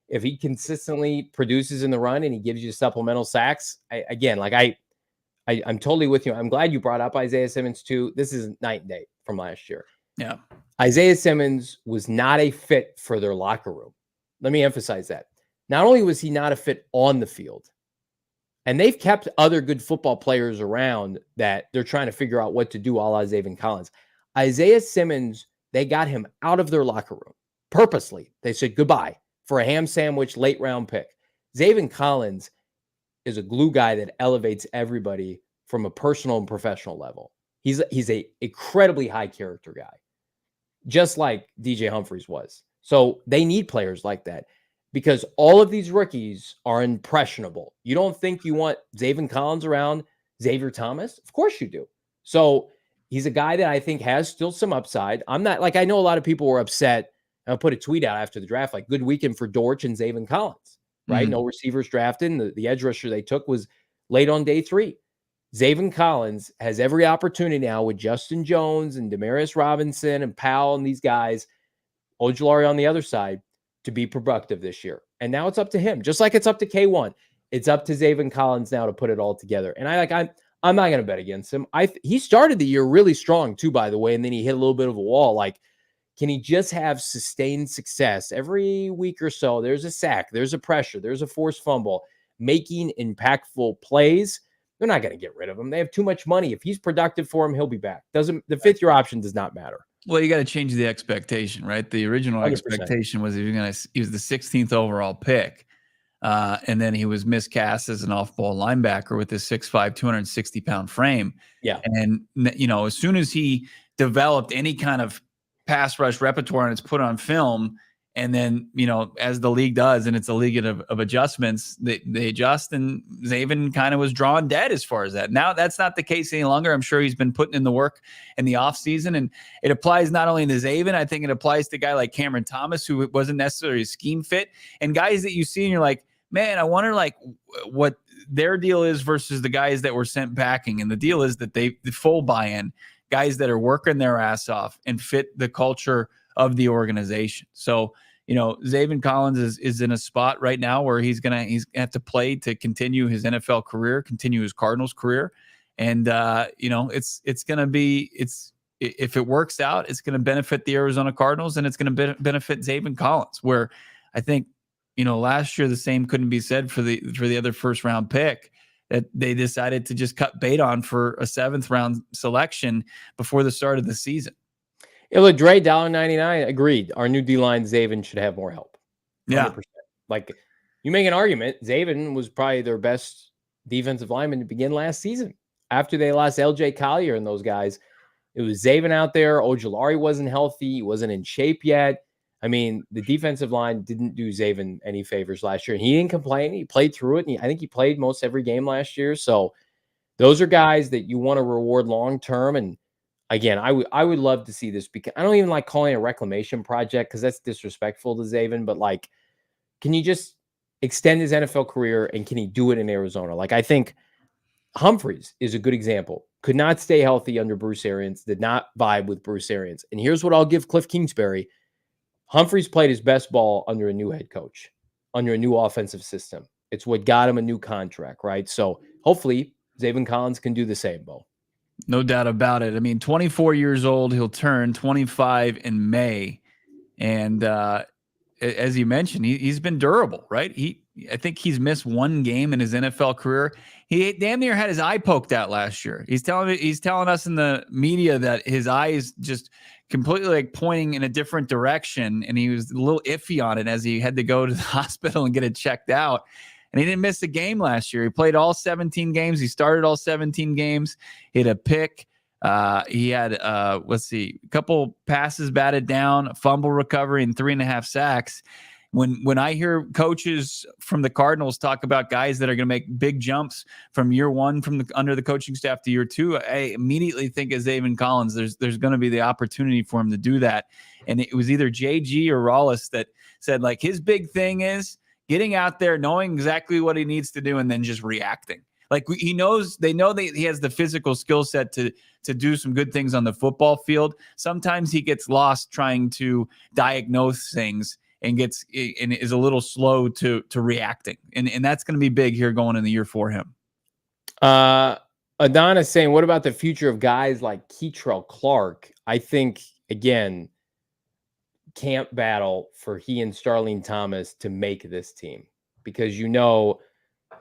S1: if he consistently produces in the run and he gives you supplemental sacks, I'm totally with you. I'm glad you brought up Isaiah Simmons too. This is night and day from last year.
S2: Yeah.
S1: Isaiah Simmons was not a fit for their locker room. Let me emphasize that. Not only was he not a fit on the field, and they've kept other good football players around that they're trying to figure out what to do, a la Zaven Collins. Isaiah Simmons, they got him out of their locker room purposely. They said goodbye for a ham sandwich late round pick. Zaven Collins is a glue guy that elevates everybody from a personal and professional level. He's a incredibly high character guy, just like DJ Humphries was. So they need players like that, because all of these rookies are impressionable. You don't think you want Zaven Collins around Xavier Thomas? Of course you do. So he's a guy that I think has still some upside. I'm not like, I know a lot of people were upset. I put a tweet out after the draft, like, good weekend for Dortch and Zaven Collins, right?
S2: Mm-hmm.
S1: No receivers drafted. And the edge rusher they took was late on day 3. Zaven Collins has every opportunity now with Justin Jones and Darius Robinson and Powell and these guys, Ojulari on the other side, to be productive this year. And now it's up to him, just like it's up to K1. It's up to Zaven Collins now to put it all together. And I'm not going to bet against him. He started the year really strong too, by the way, and then he hit a little bit of a wall. Like, can he just have sustained success every week or so? There's a sack, there's a pressure, there's a forced fumble, making impactful plays. They're not going to get rid of him. They have too much money. If he's productive for him, he'll be back. The 5th-year option does not matter.
S2: Well, you got to change the expectation, right? The original
S1: 100%.
S2: expectation was he was the 16th overall pick. And then he was miscast as an off-ball linebacker with his 6'5", 260-pound frame.
S1: Yeah.
S2: And, as soon as he developed any kind of pass rush repertoire and it's put on film, and then, as the league does, and it's a league of adjustments, they adjust, and Zaven kind of was drawn dead as far as that. Now that's not the case any longer. I'm sure he's been putting in the work in the offseason, and it applies not only to Zaven, I think it applies to a guy like Cameron Thomas, who wasn't necessarily a scheme fit, and guys that you see and you're like, man, I wonder what their deal is versus the guys that were sent packing. And the deal is that the full buy-in, guys that are working their ass off and fit the culture of the organization. So, Zaven Collins is in a spot right now where he's gonna have to play to continue his NFL career, continue his Cardinals career. And, it's going to be, if it works out, it's going to benefit the Arizona Cardinals, and it's going to benefit Zaven Collins, where I think, last year the same couldn't be said for the other first round pick that they decided to just cut bait on for a 7th round selection before the start of the season.
S1: Illa Dre, $1.99. Agreed. Our new D-line, Zaven, should have more help. 100%.
S2: Yeah.
S1: Like, you make an argument, Zaven was probably their best defensive lineman to begin last season. After they lost LJ Collier and those guys, it was Zaven out there. Ojulari wasn't healthy. He wasn't in shape yet. I mean, the defensive line didn't do Zaven any favors last year. He didn't complain. He played through it. And I think he played most every game last year. So those are guys that you want to reward long-term. And again, I would love to see this, because I don't even like calling it a reclamation project, because that's disrespectful to Zaven. But like, can you just extend his NFL career, and can he do it in Arizona? Like, I think Humphries is a good example. Could not stay healthy under Bruce Arians, did not vibe with Bruce Arians. And here's what I'll give Cliff Kingsbury. Humphries played his best ball under a new head coach, under a new offensive system. It's what got him a new contract, right? So hopefully Zaven Collins can do the same, Bo.
S2: No doubt about it. I mean, 24 years old, he'll turn 25 in May. And as you mentioned, he's been durable, right? I think he's missed one game in his NFL career. He damn near had his eye poked out last year. He's telling us in the media that his eye is just completely like pointing in a different direction, and he was a little iffy on it as he had to go to the hospital and get it checked out. And he didn't miss a game last year. He played all 17 games. He started all 17 games. He had a pick. He had a couple passes batted down, a fumble recovery, and 3.5 sacks. When I hear coaches from the Cardinals talk about guys that are going to make big jumps from year one under the coaching staff to year two, I immediately think of Zaven Collins. There's going to be the opportunity for him to do that. And it was either JG or Rollis that said, like, his big thing is getting out there, knowing exactly what he needs to do, and then just reacting. Like, they know that he has the physical skill set to do some good things on the football field. Sometimes he gets lost trying to diagnose things and is a little slow to reacting. And that's going to be big here going into year for him.
S1: Adonis saying, what about the future of guys like Keitrell Clark? I think, again, camp battle for he and Starling Thomas to make this team, because they're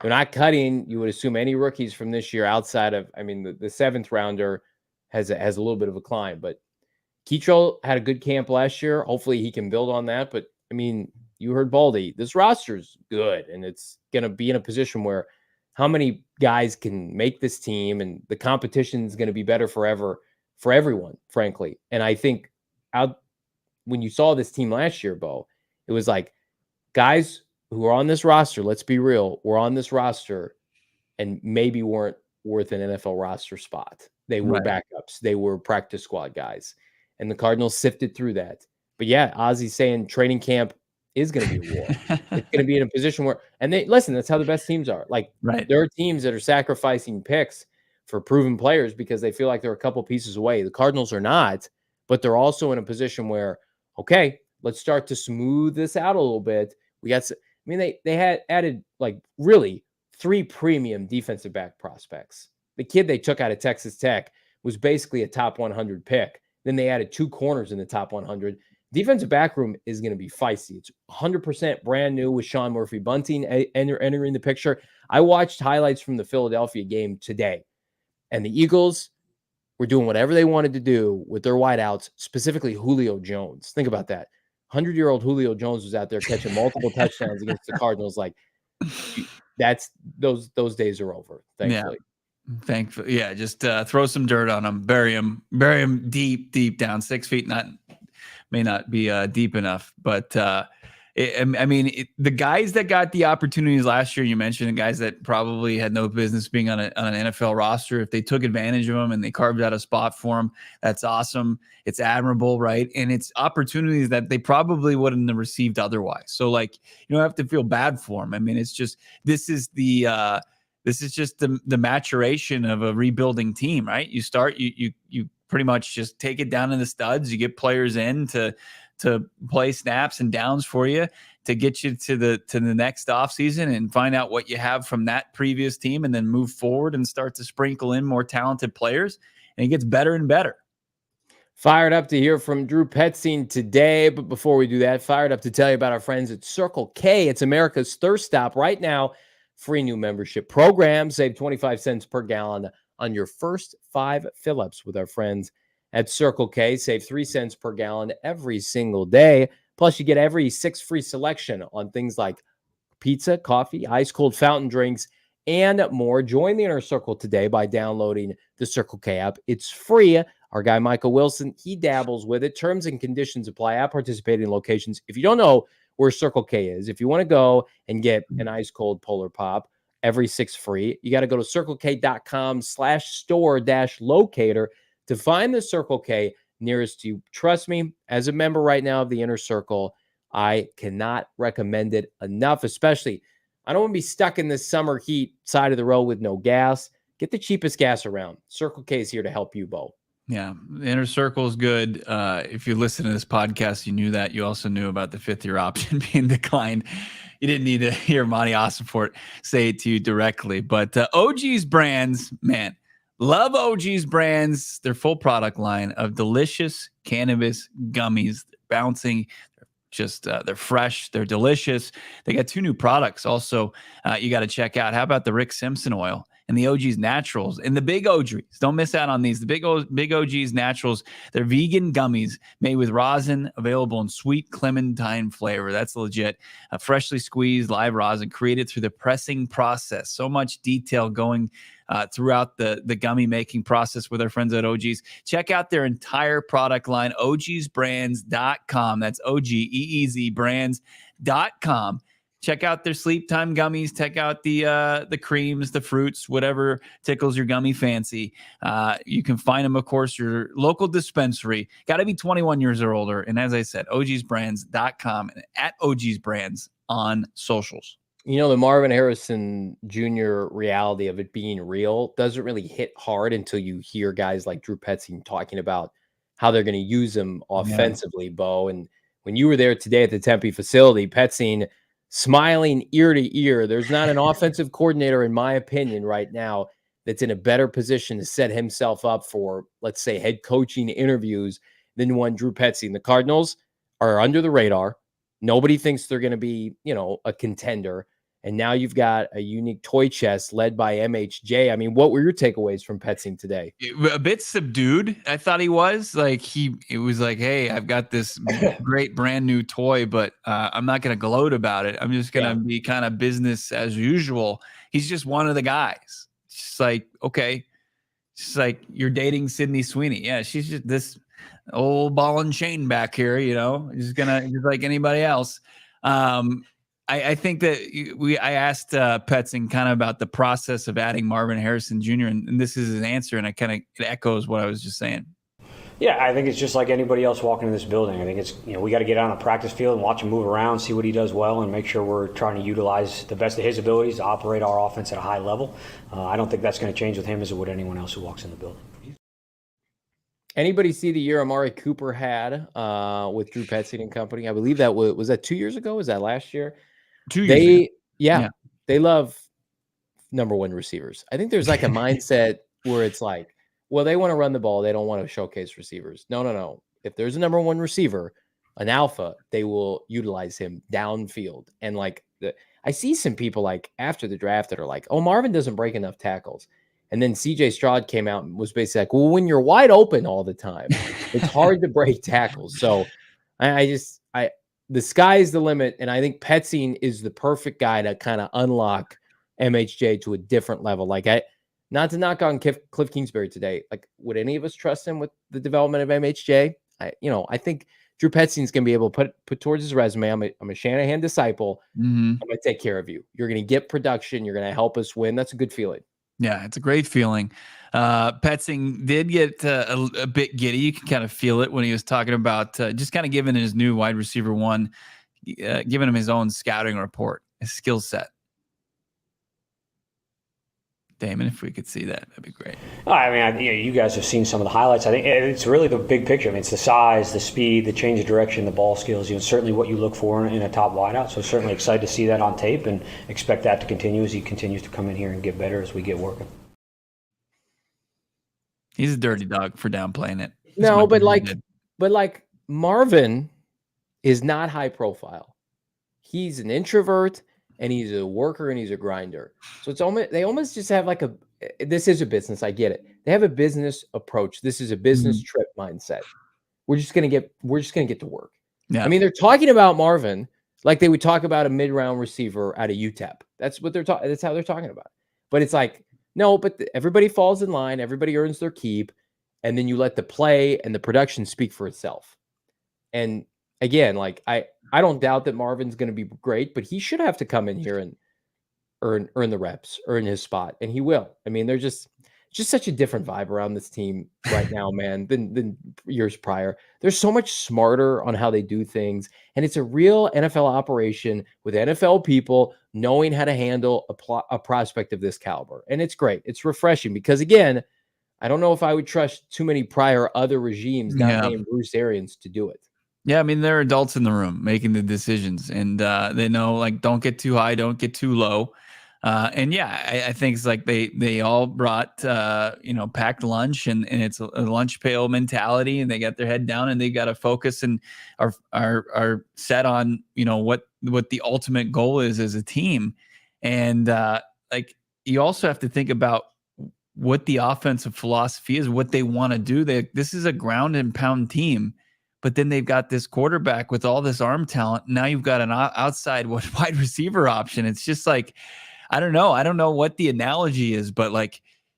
S1: not cutting. You would assume any rookies from this year outside of, the seventh rounder has a little bit of a climb, but Keitrell had a good camp last year. Hopefully he can build on that. But you heard Baldy, this roster's good, and it's going to be in a position where how many guys can make this team, and the competition is going to be better forever for everyone, frankly. And I think when you saw this team last year, Bo, it was like guys who are on this roster, let's be real, were on this roster and maybe weren't worth an NFL roster spot. They were backups. They were practice squad guys. And the Cardinals sifted through that. But yeah, Ozzy's saying training camp is going to be a war. It's going to be in a position where, and that's how the best teams are. Like, there are teams that are sacrificing picks for proven players because they feel like they're a couple pieces away. The Cardinals are not, but they're also in a position where, okay, let's start to smooth this out a little bit. They had added like really 3 premium defensive back prospects. The kid they took out of Texas Tech was basically a top 100 pick. Then they added 2 corners in the top 100. Defensive back room is going to be feisty. It's 100% brand new with Sean Murphy-Bunting entering the picture. I watched highlights from the Philadelphia game today, and the Eagles were doing whatever they wanted to do with their wideouts, specifically Julio Jones. Think about that. 100-year-old Julio Jones was out there catching multiple touchdowns against the Cardinals. Like, those days are over, thankfully.
S2: Yeah. Thankfully. Yeah. Just throw some dirt on him, bury him deep down. 6 feet may not be deep enough, but the guys that got the opportunities last year, you mentioned the guys that probably had no business being on an NFL roster. If they took advantage of them and they carved out a spot for them, that's awesome. It's admirable, right? And it's opportunities that they probably wouldn't have received otherwise. So, like, you don't have to feel bad for them. It's just, this is just the maturation of a rebuilding team, right? You start, you pretty much just take it down to the studs. You get players in to play snaps and downs for you to get you to the next offseason and find out what you have from that previous team, and then move forward and start to sprinkle in more talented players. And it gets better and better.
S1: Fired up to hear from Drew Petzing today. But before we do that, fired up to tell you about our friends at Circle K. It's America's thirst stop right now. Free new membership program. Save 25 cents per gallon on your first 5 fill-ups with our friends at Circle K. Save 3 cents per gallon every single day. Plus, you get every 6 free selection on things like pizza, coffee, ice-cold fountain drinks, and more. Join the Inner Circle today by downloading the Circle K app. It's free. Our guy, Michael Wilson, he dabbles with it. Terms and conditions apply at participating locations. If you don't know where Circle K is, if you want to go and get an ice-cold Polar Pop, every 6 free, you got to go to circlek.com/store-locator to find the Circle K nearest you. Trust me, as a member right now of the Inner Circle, I cannot recommend it enough, especially I don't want to be stuck in this summer heat side of the road with no gas. Get the cheapest gas around. Circle K is here to help you, Bo.
S2: Yeah, the Inner Circle is good. If you listen to this podcast, you knew that. You also knew about the 5th-year option being declined. You didn't need to hear Monti Ossenfort say it to you directly. But OG's Brands, man, love OG's Brands. Their full product line of delicious cannabis gummies. They're bouncing. They're fresh. They're delicious. They got 2 new products also you got to check out. How about the Rick Simpson oil and the OG's Naturals and the Big OGs? Don't miss out on these. The Big OG's Naturals, they're vegan gummies made with rosin, available in sweet clementine flavor. That's legit. Freshly squeezed live rosin created through the pressing process. So much detail going throughout the gummy making process with our friends at OG's. Check out their entire product line, ogsbrands.com. That's OGEEZ brands.com. HOFers.com. Check out their sleep time gummies. Check out the creams, the fruits, whatever tickles your gummy fancy. You can find them, of course, your local dispensary. Got to be 21 years or older. And as I said, ogsbrands.com and at ogsbrands on socials.
S1: You know, the Marvin Harrison Jr. reality of it being real doesn't really hit hard until you hear guys like Drew Petzing talking about how they're going to use him offensively, Bo. And when you were there today at the Tempe facility, Petzing smiling ear to ear. There's not an offensive coordinator, in my opinion, right now that's in a better position to set himself up for, let's say, head coaching interviews than one Drew Petzing. The Cardinals are under the radar. Nobody thinks they're going to be, a contender. And now you've got a unique toy chest led by MHJ. I mean, what were your takeaways from Petzing today?
S2: A bit subdued. I thought he was it was like, hey, I've got this great brand new toy, but I'm not going to gloat about it. I'm just going to be kind of business as usual. He's just one of the guys. It's just like, okay. It's like you're dating Sydney Sweeney. Yeah. She's just this old ball and chain back here, just like anybody else. I think that I asked Petzing kind of about the process of adding Marvin Harrison Jr. and this is his answer, and it echoes what I was just saying.
S6: Yeah, I think it's just like anybody else walking in this building. I think it's we got to get out on the practice field and watch him move around, see what he does well, and make sure we're trying to utilize the best of his abilities to operate our offense at a high level. I don't think that's going to change with him as it would anyone else who walks in the building.
S1: Anybody see the year Amari Cooper had with Drew Petzing and company? I believe that was that 2 years ago. Was that last year?
S2: 2 years ago.
S1: They love number one receivers. I think there's like a mindset where it's like, well, they want to run the ball. They don't want to showcase receivers. No. If there's a number one receiver, an alpha, they will utilize him downfield. And I see some people like after the draft that are like, oh, Marvin doesn't break enough tackles. And then CJ Stroud came out and was basically like, well, when you're wide open all the time, it's hard to break tackles. So the sky's the limit, and I think Petzing is the perfect guy to kind of unlock MHJ to a different level. Not to knock on Cliff Kingsbury today. Would any of us trust him with the development of MHJ? I think Drew Petzing's going to be able to put towards his resume. I'm a Shanahan disciple. I'm going to take care of you. You're going to get production. You're going to help us win. That's a good feeling.
S2: Yeah, it's a great feeling. Petzing did get a bit giddy. You can kind of feel it when he was talking about just kind of giving his new wide receiver one, giving him his own scouting report, his skill set. Damon, if we could see that, that'd be great.
S6: I mean, you guys have seen some of the highlights. I think it's really the big picture. I mean, it's the size, the speed, the change of direction, the ball skills. Certainly what you look for in a top wideout. So certainly excited to see that on tape and expect that to continue as he continues to come in here and get better as we get working.
S2: He's a dirty dog for downplaying it.
S1: No, but Marvin is not high profile. He's an introvert. And he's a worker and he's a grinder. So they almost just have this is a business. I get it. They have a business approach. This is a business trip mindset. We're just gonna get to work. Yeah. I mean, they're talking about Marvin like they would talk about a mid-round receiver out of UTEP. That's what that's how they're talking about it. But it's like, no, but everybody falls in line, everybody earns their keep, and then you let the play and the production speak for itself. And again, I don't doubt that Marvin's going to be great, but he should have to come in here and earn the reps, earn his spot, and he will. I mean, there's just such a different vibe around this team right now, man, than years prior. They're so much smarter on how they do things, and it's a real NFL operation with NFL people knowing how to handle a prospect of this caliber, and it's great. It's refreshing because, again, I don't know if I would trust too many prior other regimes, not named Bruce Arians, to do it.
S2: Yeah, I mean, they're adults in the room making the decisions, and they know, don't get too high, don't get too low. And I think it's like they all brought, packed lunch, and it's a lunch pail mentality, and they got their head down, and they got to focus and are set on, what the ultimate goal is as a team. And you also have to think about what the offensive philosophy is, what they want to do. This is a ground and pound team. But then they've got this quarterback with all this arm talent. Now you've got an outside wide receiver option. It's just I don't know. I don't know what the analogy is, but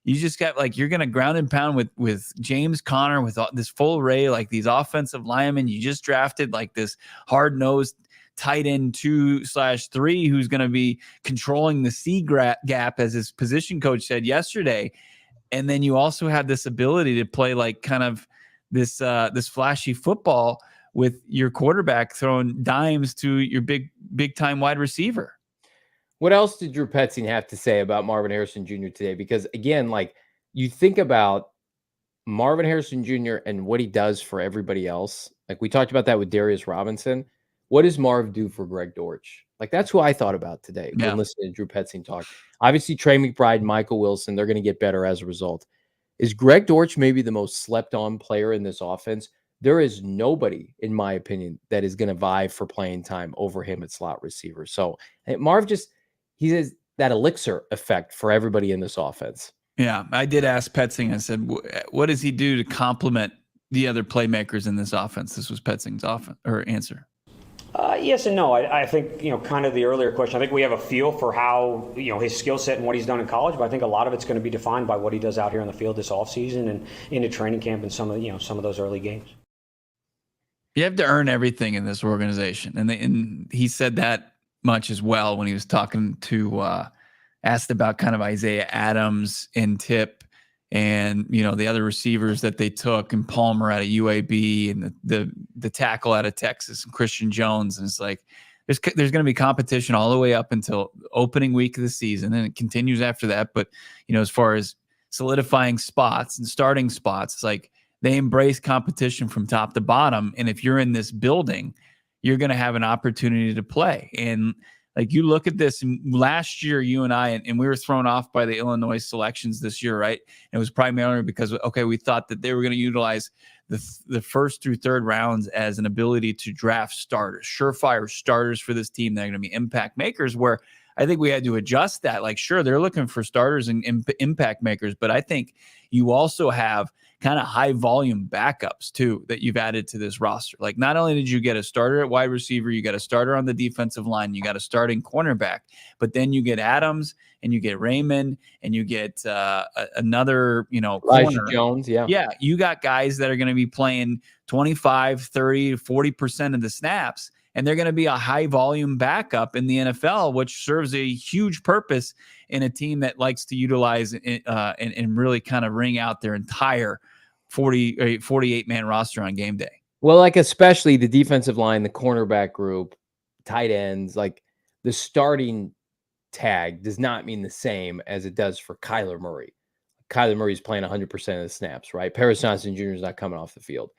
S2: you just got you're going to ground and pound with James Conner, with this full array, these offensive linemen. You just drafted this hard-nosed tight end 2/3 who's going to be controlling the C gap, as his position coach said yesterday. And then you also have this ability to play like kind of this flashy football with your quarterback throwing dimes to your big time wide receiver.
S1: What else did Drew Petzing have to say about Marvin Harrison Jr. today? Because again, like you think about Marvin Harrison Jr. and what he does for everybody else. Like we talked about that with Darius Robinson. What does Marv do for Greg Dortch? Like that's who I thought about today when listening to Drew Petzing talk. Obviously, Trey McBride, Michael Wilson, they're going to get better as a result. Is Greg Dortch maybe the most slept-on player in this offense? There is nobody, in my opinion, that is going to vie for playing time over him at slot receiver. So Marv he has that elixir effect for everybody in this offense.
S2: Yeah, I did ask Petzing. I said, what does he do to complement the other playmakers in this offense? This was Petzing's answer.
S6: Yes and no. I think, kind of the earlier question, I think we have a feel for how, his skill set and what he's done in college, but I think a lot of it's going to be defined by what he does out here on the field this offseason and into training camp and some of those early games.
S2: You have to earn everything in this organization. And he said that much as well when he was talking to, asked about kind of Isaiah Adams and Tip and, the other receivers that they took, and Palmer out of UAB and the tackle out of Texas and Christian Jones. And it's like, there's going to be competition all the way up until opening week of the season. And it continues after that. But, as far as solidifying spots and starting spots, it's like they embrace competition from top to bottom. And if you're in this building, you're going to have an opportunity to play. And like you look at this, and last year, you and I, and we were thrown off by the Illinois selections this year, right? And it was primarily because, we thought that they were going to utilize the first through third rounds as an ability to draft starters, surefire starters for this team. They're going to be impact makers, where I think we had to adjust that. Like, sure, they're looking for starters and impact makers, but I think you also have kind of high volume backups too that you've added to this roster. Like, not only did you get a starter at wide receiver, you got a starter on the defensive line, you got a starting cornerback, but then you get Adams and you get Raymond and you get another,
S1: Elijah Jones.
S2: Yeah. You got guys that are going to be playing 25, 30, 40% of the snaps, and they're going to be a high volume backup in the NFL, which serves a huge purpose in a team that likes to utilize and really kind of ring out their entire 48-man roster on game day.
S1: Well, like especially the defensive line, the cornerback group, tight ends, like the starting tag does not mean the same as it does for Kyler Murray. Kyler Murray's playing 100% of the snaps, right? Paris Johnson Jr. is not coming off the field.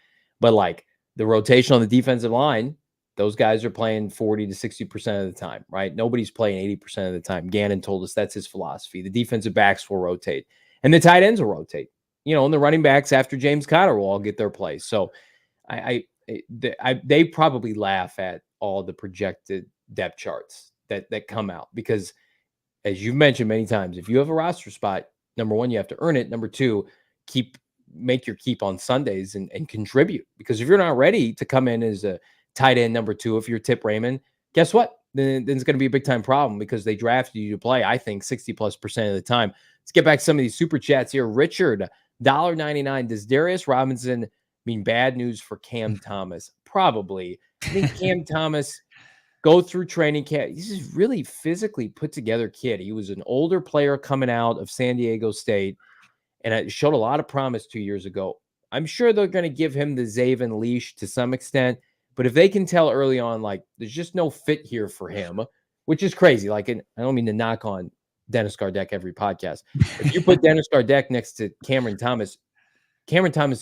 S1: But like the rotation on the defensive line, those guys are playing 40 to 60% of the time, right? Nobody's playing 80% of the time. Gannon told us that's his philosophy. The defensive backs will rotate, and the tight ends will rotate. And the running backs after James Conner will all get their place. So they probably laugh at all the projected depth charts that come out, because as you've mentioned many times, if you have a roster spot, number one, you have to earn it. Number two, make your keep on Sundays and contribute, because if you're not ready to come in as a tight end number two, if you're Tip Raymond, guess what? Then it's going to be a big time problem, because they drafted you to play, I think, 60+% of the time. Let's get back to some of these super chats here. Richard, $1.99. Does Darius Robinson mean bad news for Cam Thomas? Probably. I think Cam Thomas go through training camp. He's just really physically put together kid. He was an older player coming out of San Diego State, and it showed a lot of promise 2 years ago. I'm sure they're going to give him the Zaven leash to some extent. But if they can tell early on, like, there's just no fit here for him, which is crazy. Like, I don't mean to knock on Dennis Gardeck every podcast. If you put Dennis Gardeck next to Cameron Thomas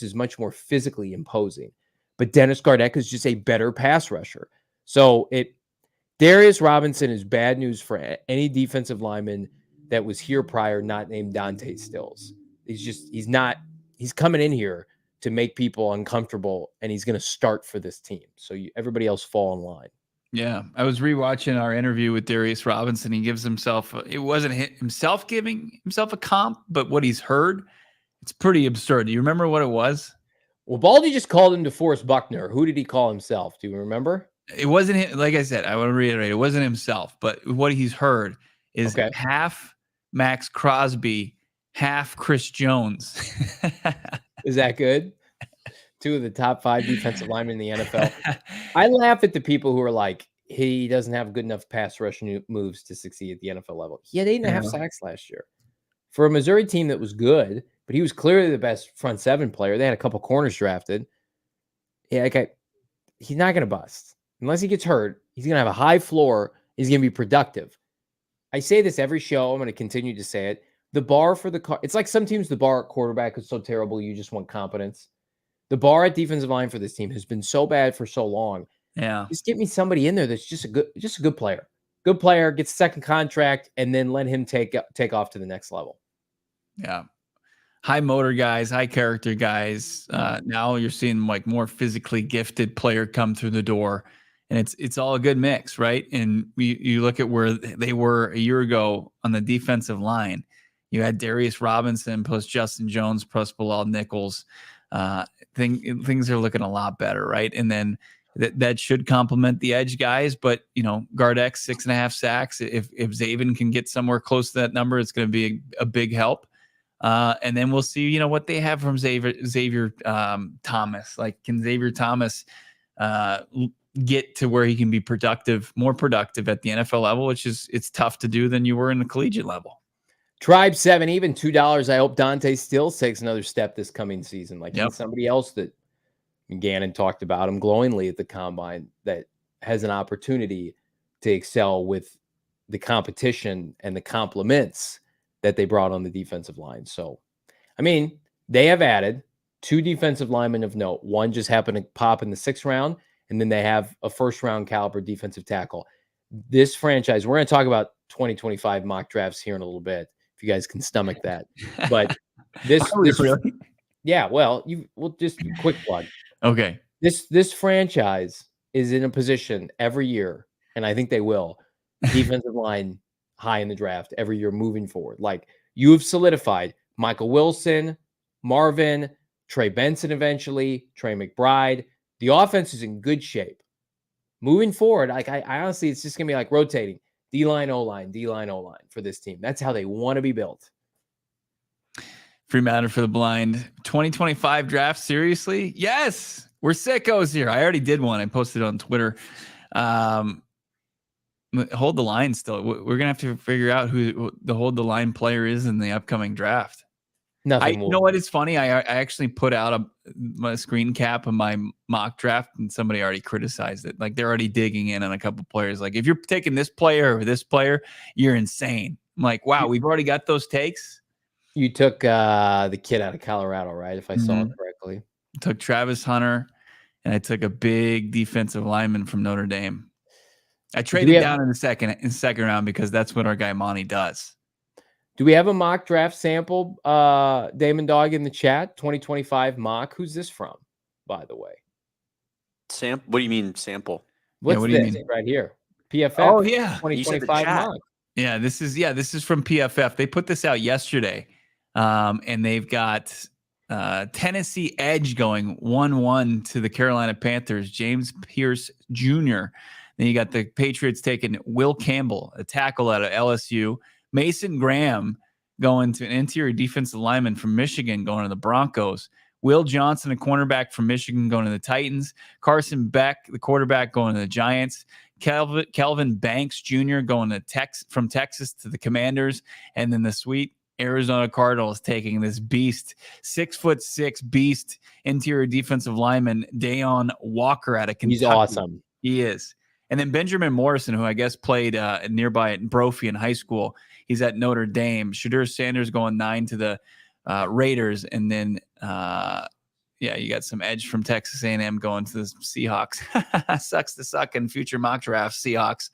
S1: is much more physically imposing. But Dennis Gardeck is just a better pass rusher. So Darius Robinson is bad news for any defensive lineman that was here prior, not named Dante Stills. He's coming in here to make people uncomfortable, and he's going to start for this team. So everybody else fall in line.
S2: Yeah. I was rewatching our interview with Darius Robinson. He gives himself, it wasn't himself giving himself a comp, but what he's heard, it's pretty absurd. Do you remember what it was?
S1: Well, Baldy just called him DeForest Buckner. Who did he call himself? Do you remember?
S2: It wasn't him. Like I said, I want to reiterate, it wasn't himself, but what he's heard is half Max Crosby, half Chris Jones.
S1: Is that good? Two of the top 5 defensive linemen in the NFL. I laugh at the people who are like, he doesn't have good enough pass rush moves to succeed at the NFL level. He had 8.5 sacks last year for a Missouri team that was good, but he was clearly the best front seven player. They had a couple corners drafted. Yeah, okay. He's not going to bust unless he gets hurt. He's going to have a high floor. He's going to be productive. I say this every show. I'm going to continue to say it. The bar for it's like some teams, the bar at quarterback is so terrible. You just want competence. The bar at defensive line for this team has been so bad for so long.
S2: Yeah.
S1: Just get me somebody in there that's just a good player. Good player, gets a second contract, and then let him take off to the next level.
S2: Yeah. High motor guys, high character guys. Now you're seeing like more physically gifted player come through the door, and it's all a good mix, right? And you look at where they were a year ago on the defensive line. You had Darius Robinson plus Justin Jones plus Bilal Nichols. Things are looking a lot better, right? And then that should complement the edge guys. But guard X 6.5 sacks. If Zaven can get somewhere close to that number, it's going to be a big help. And then we'll see, what they have from Xavier Thomas. Like, can Xavier Thomas get to where he can be more productive at the NFL level, it's tough to do than you were in the collegiate level.
S1: Tribe 7, even $2. I hope Dante Stills takes another step this coming season. Like he's somebody else that Gannon talked about him glowingly at the combine that has an opportunity to excel with the competition and the compliments that they brought on the defensive line. So, I mean, they have added 2 defensive linemen of note. One just happened to pop in the 6th round, and then they have a first-round caliber defensive tackle. This franchise, we're going to talk about 2025 mock drafts here in a little bit, if you guys can stomach that. But this
S2: really?
S1: Yeah, well, we'll just quick plug.
S2: Okay.
S1: This franchise is in a position every year, and I think they will, defensive line high in the draft every year moving forward. Like, you have solidified Michael Wilson, Marvin, Trey Benson eventually, Trey McBride. The offense is in good shape. Moving forward, like I honestly, it's just going to be like rotating. D-line, O-line, D-line, O-line for this team. That's how they want to be built.
S2: Free matter for the blind. 2025 draft, seriously? Yes! We're sickos here. I already did one. I posted it on Twitter. Hold the line still. We're going to have to figure out who the hold the line player is in the upcoming draft.
S1: Nothing.
S2: You know what? It's funny. I actually put out my screen cap of my mock draft, and somebody already criticized it. Like, they're already digging in on a couple players. Like, if you're taking this player or this player, you're insane. I'm like, wow, we've already got those takes.
S1: You took the kid out of Colorado, right? If I saw it correctly.
S2: I took Travis Hunter, and I took a big defensive lineman from Notre Dame. I traded down in the second round because that's what our guy Monty does.
S1: Do we have a mock draft sample, Damon Dawg, in the chat? 2025 mock. Who's this from, by the way?
S5: What do you mean sample?
S1: What do you mean? Right here? PFF.
S2: Oh, yeah.
S1: 2025 mock.
S2: Yeah, this is from PFF. They put this out yesterday. And they've got Tennessee edge going 1-1 to the Carolina Panthers, James Pierce Jr. Then you got the Patriots taking Will Campbell, a tackle out of LSU. Mason Graham going to an interior defensive lineman from Michigan, going to the Broncos. Will Johnson, a cornerback from Michigan, going to the Titans. Carson Beck, the quarterback, going to the Giants. Kelvin Banks Jr. going to from Texas to the Commanders. And then the sweet Arizona Cardinals taking this beast, 6'6" beast, interior defensive lineman, Dayon Walker out of Kentucky.
S1: He's awesome.
S2: He is. And then Benjamin Morrison, who I guess played nearby at Brophy in high school. He's at Notre Dame. Shadur Sanders going 9 to the Raiders. And then, you got some edge from Texas A&M going to the Seahawks. Sucks to suck in future mock drafts, Seahawks.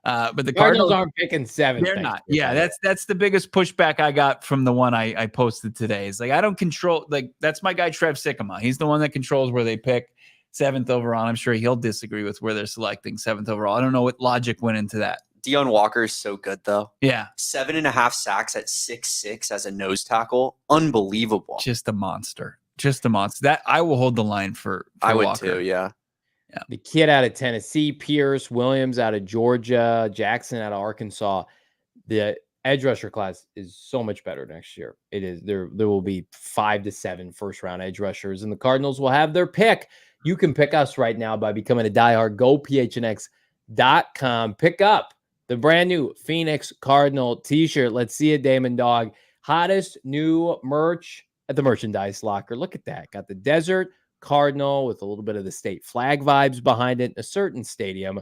S2: But the Cardinals
S1: aren't picking 7.
S2: They're not. Yeah, that's the biggest pushback I got from the one I posted today. It's like, I don't control, like, that's my guy Trev Sikkema. He's the one that controls where they pick 7th overall. I'm sure he'll disagree with where they're selecting 7th overall. I don't know what logic went into that.
S5: Dayon Walker is so good, though.
S2: Yeah.
S5: 7.5 sacks at 6'6" as a nose tackle. Unbelievable.
S2: Just a monster. That I will hold the line for
S5: I would
S2: Walker.
S5: too, yeah.
S1: The kid out of Tennessee, Pierce, Williams out of Georgia, Jackson out of Arkansas. The edge rusher class is so much better next year. It is. There will be 5 to 7 first-round edge rushers, and the Cardinals will have their pick. You can pick us right now by becoming a diehard. Go PHNX.com. Pick up the brand new Phoenix Cardinal t-shirt. Let's see it, Damon Dawg. Hottest new merch at the merchandise locker. Look at that. Got the Desert Cardinal with a little bit of the state flag vibes behind it in a certain stadium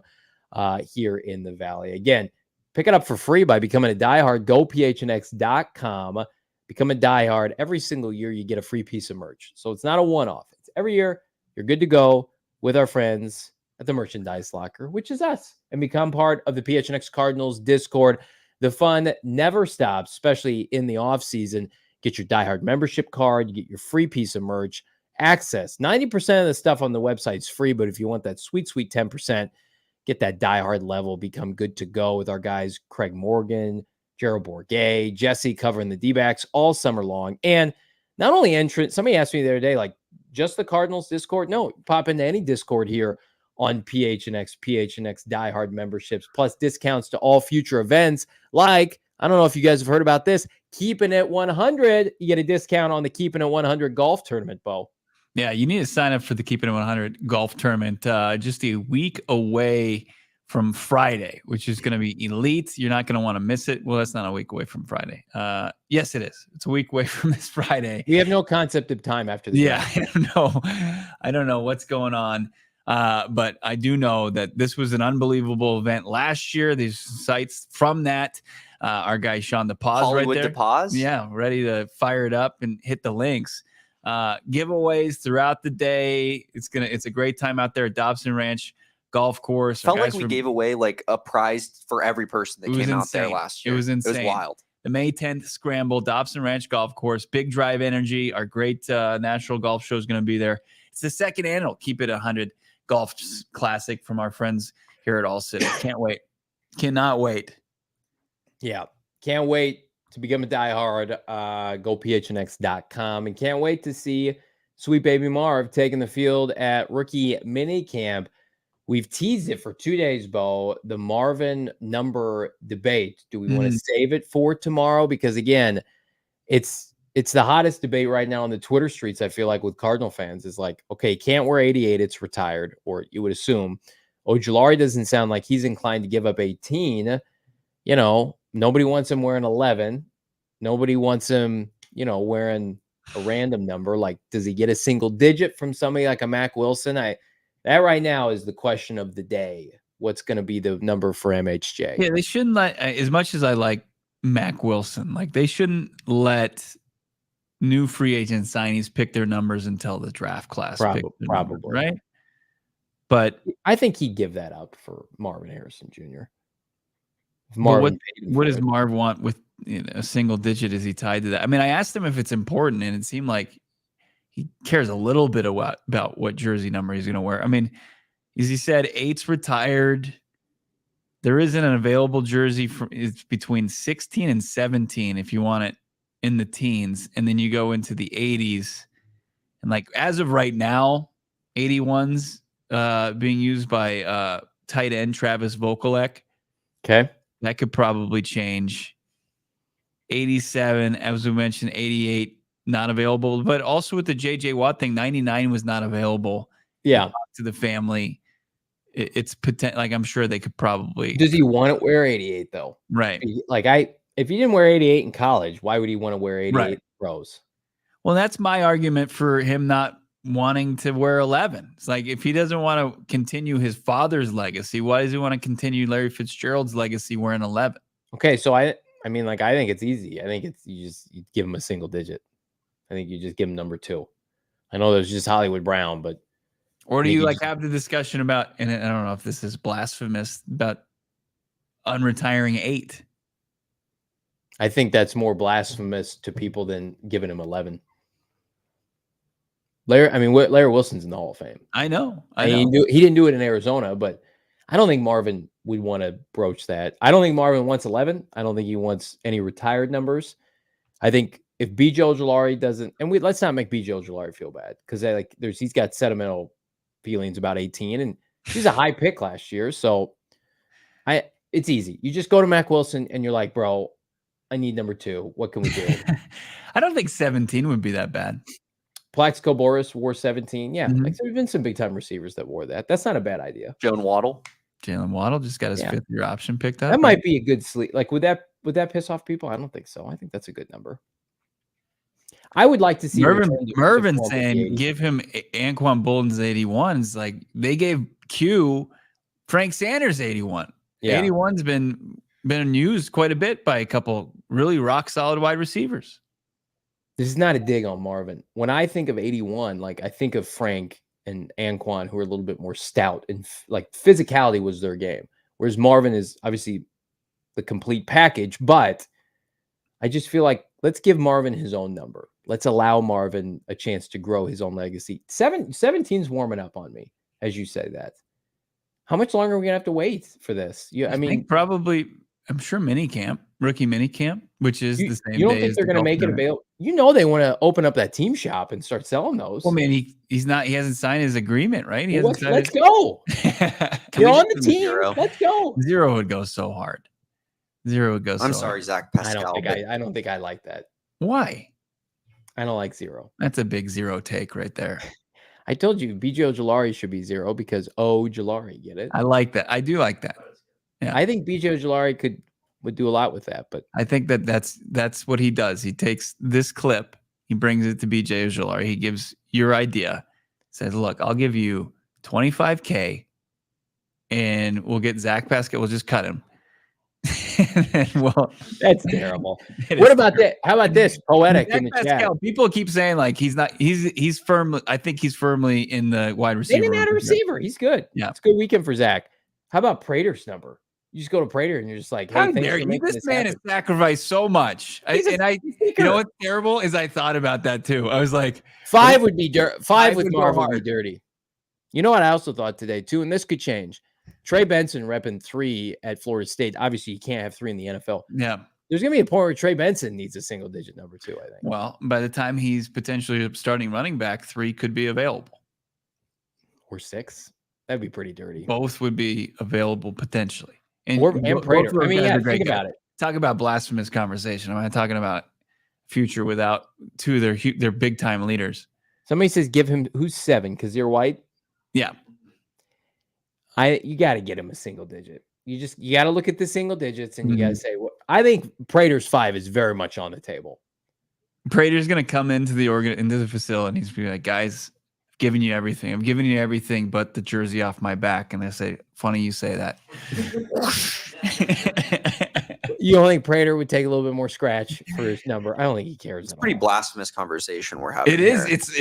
S1: here in the Valley. Again, pick it up for free by becoming a diehard. Go PHNX.com. Become a diehard. Every single year you get a free piece of merch. So it's not a one-off. It's every year you're good to go with our friends at the merchandise locker, which is us, and become part of the PHNX Cardinals Discord. The fun never stops, especially in the off season. Get your diehard membership card. You get your free piece of merch. Access 90% of the stuff on the website is free, but if you want that sweet 10%, get that diehard level, become good to go with our guys Craig Morgan, Gerald Bourguet, Jesse covering the D-backs all summer long. And not only entrance, somebody asked me the other day, like, just the Cardinals Discord? No, pop into any Discord here on PHNX diehard memberships, plus discounts to all future events. Like, I don't know if you guys have heard about this, Keeping It 100. You get a discount on the Keeping It 100 golf tournament, Bo.
S2: Yeah, you need to sign up for the Keeping It 100 golf tournament just a week away from Friday, which is going to be elite. You're not going to want to miss it. Well, that's not a week away from Friday. Yes, it is. It's a week away from this Friday.
S1: We have no concept of time after the
S2: Yeah, I don't know what's going on. But I do know that this was an unbelievable event last year. These sites from that, our guy Sean DePaz
S5: Hollywood
S2: right there.
S5: DePaz?
S2: Yeah, ready to fire it up and hit the links. Giveaways throughout the day. It's a great time out there at Dobson Ranch Golf Course.
S5: Felt like we gave away like a prize for every person that came out there last year.
S2: It was insane.
S5: It was wild.
S2: The May 10th Scramble, Dobson Ranch Golf Course, Big Drive Energy, our great national golf show is going to be there. It's the second annual Keep It 100 Golf Classic from our friends here at ALLCITY. Can't wait. Cannot wait.
S1: Yeah. Can't wait to become a diehard. Go PHNX.com. And can't wait to see Sweet Baby Marv taking the field at rookie minicamp. We've teased it for 2 days, Bo. The Marvin number debate. Do we want to save it for tomorrow? Because again, it's the hottest debate right now on the Twitter streets. I feel like with Cardinal fans is like, okay, can't wear 88. It's retired, or you would assume. Ojulari doesn't sound like he's inclined to give up 18. You know, nobody wants him wearing 11. Nobody wants him, wearing a random number. Like, does he get a single digit from somebody like a Mac Wilson? That right now is the question of the day. What's going to be the number for MHJ?
S2: Yeah, they shouldn't let, as much as I like Mac Wilson, like they shouldn't let new free agent signees pick their numbers until the draft class.
S1: Probably,
S2: numbers, right? But
S1: I think he'd give that up for Marvin Harrison Jr.
S2: What does Marv want with a single digit? Is he tied to that? I mean, I asked him if it's important, and it seemed like he cares a little bit about what jersey number he's going to wear. I mean, as he said, 8's retired. There isn't an available jersey it's between 16 and 17 if you want it in the teens, and then you go into the 80s. And like as of right now, 81's being used by tight end Travis Vokalek.
S1: Okay.
S2: That could probably change. 87, as we mentioned, 88 not available, but also with the JJ Watt thing, 99 was not available.
S1: Yeah.
S2: To the family. It's potential. Like I'm sure they could probably.
S1: Does he want to wear 88 though?
S2: Right.
S1: Like if he didn't wear 88 in college, why would he want to wear 88
S2: right.
S1: pros?
S2: Well, that's my argument for him not wanting to wear 11. It's like if he doesn't want to continue his father's legacy, why does he want to continue Larry Fitzgerald's legacy wearing 11?
S1: Okay, so I mean, like I think it's easy. I think it's you give him a single digit. I think you just give him number 2. I know there's just Hollywood Brown, but
S2: or do you like have the discussion about? And I don't know if this is blasphemous about unretiring 8.
S1: I think that's more blasphemous to people than giving him 11. Larry Wilson's in the Hall of Fame.
S2: I know.
S1: He didn't do it in Arizona, but I don't think Marvin would want to broach that. I don't think Marvin wants 11. I don't think he wants any retired numbers. I think if BJ Ojulari doesn't, and let's not make BJ Ojulari feel bad because he's got sentimental feelings about 18, and he's a high pick last year. So it's easy. You just go to Mac Wilson and you're like, bro, I need number 2. What can we do?
S2: I don't think 17 would be that bad.
S1: Plaxico Boris wore 17. Yeah. Like there's been some big time receivers that wore that. That's not a bad idea.
S5: Joan Waddle.
S2: Jalen Waddle just got his 5th-year option picked up.
S1: That might be a good sleep. Like, would that piss off people? I don't think so. I think that's a good number. I would like to see
S2: Mervin saying give him Anquan Bolden's 81s. Like, they gave Q Frank Sanders 81. Yeah. 81's been used quite a bit by a couple really rock solid wide receivers.
S1: This is not a dig on Marvin. When I think of 81, like, I think of Frank and Anquan, who are a little bit more stout, and like physicality was their game. Whereas Marvin is obviously the complete package, but I just feel like let's give Marvin his own number. Let's allow Marvin a chance to grow his own legacy. 17's warming up on me, as you say that. How much longer are we gonna have to wait for this? I mean,
S2: probably. I'm sure rookie mini camp, which is the same.
S1: You don't think they're going to make it available? You know, they want to open up that team shop and start selling those.
S2: Well, man, he hasn't signed his agreement, right?
S1: Let's go. You're on the team. Let's go.
S2: Zero would go so hard.
S5: I'm sorry, Zach Pascal.
S1: I don't think I like that.
S2: Why?
S1: I don't like zero.
S2: That's a big zero take right there.
S1: I told you BJ Ojulari should be zero because Ojulari, get it?
S2: I like that. I do like that. Yeah.
S1: I think BJ Ojulari would do a lot with that, but
S2: I think that's what he does. He takes this clip, he brings it to BJ Ojulari. He gives your idea, says, "Look, I'll give you $25K, and we'll get Zach Pascal. We'll just cut him."
S1: Well, that's terrible. What about that? How about this? Poetic in the
S2: Pascal, chat. People keep saying like he's not. He's firmly. I think he's firmly in the wide receiver.
S1: They didn't add a receiver. He's good.
S2: Yeah,
S1: it's a good weekend for Zach. How about Prater's number? You just go to Prater and you're just like, "Hey,
S2: this man has sacrificed so much." You know what's terrible is I thought about that too. I was like,
S1: 5 would be dirt. 5 with Marvin would be dirty. You know what I also thought today too, and this could change. Trey Benson repping 3 at Florida State. Obviously, you can't have 3 in the NFL.
S2: Yeah,
S1: there's gonna be a point where Trey Benson needs a single-digit number too. I think.
S2: Well, by the time he's potentially starting running back, 3 could be available,
S1: or 6. That'd be pretty dirty.
S2: Both would be available potentially. And
S1: Prater. I mean, yeah, think about it.
S2: Talk about blasphemous conversation. I'm not talking about future without 2 of their big time leaders.
S1: Somebody says give him who's 7 because you're white.
S2: Yeah,
S1: you got to get him a single digit. You got to look at the single digits and you got to say, well, I think Prater's 5 is very much on the table.
S2: Prater's gonna come into the facility and he's gonna be like, "Guys, giving you everything. I'm giving you everything but the jersey off my back." And I say, "Funny you say that."
S1: You don't think Prater would take a little bit more scratch for his number? I don't think he cares.
S5: It's a pretty blasphemous conversation we're having.
S2: It is.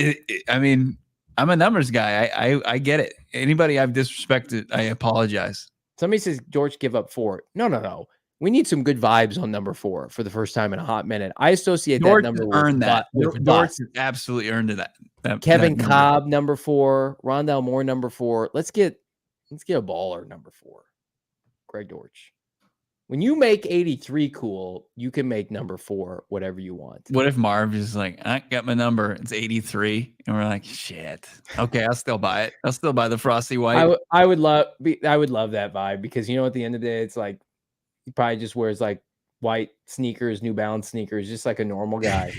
S2: I mean, I'm a numbers guy. I get it. Anybody I've disrespected, I apologize.
S1: Somebody says George give up 4. No. We need some good vibes on number 4 for the first time in a hot minute. I associate
S2: George
S1: that number
S2: with that.
S1: George
S2: absolutely earned that.
S1: Kevin Cobb number 4, Rondell Moore number 4. Let's get a baller number 4. Greg Dortch. When you make 83 cool, you can make number 4 whatever you want.
S2: What if Marv is like, "I got my number, it's 83," and we're like, "Shit, okay, I'll still buy it. I'll still buy the frosty white."
S1: I would love that vibe because at the end of the day, it's like he probably just wears like white sneakers, New Balance sneakers, just like a normal guy.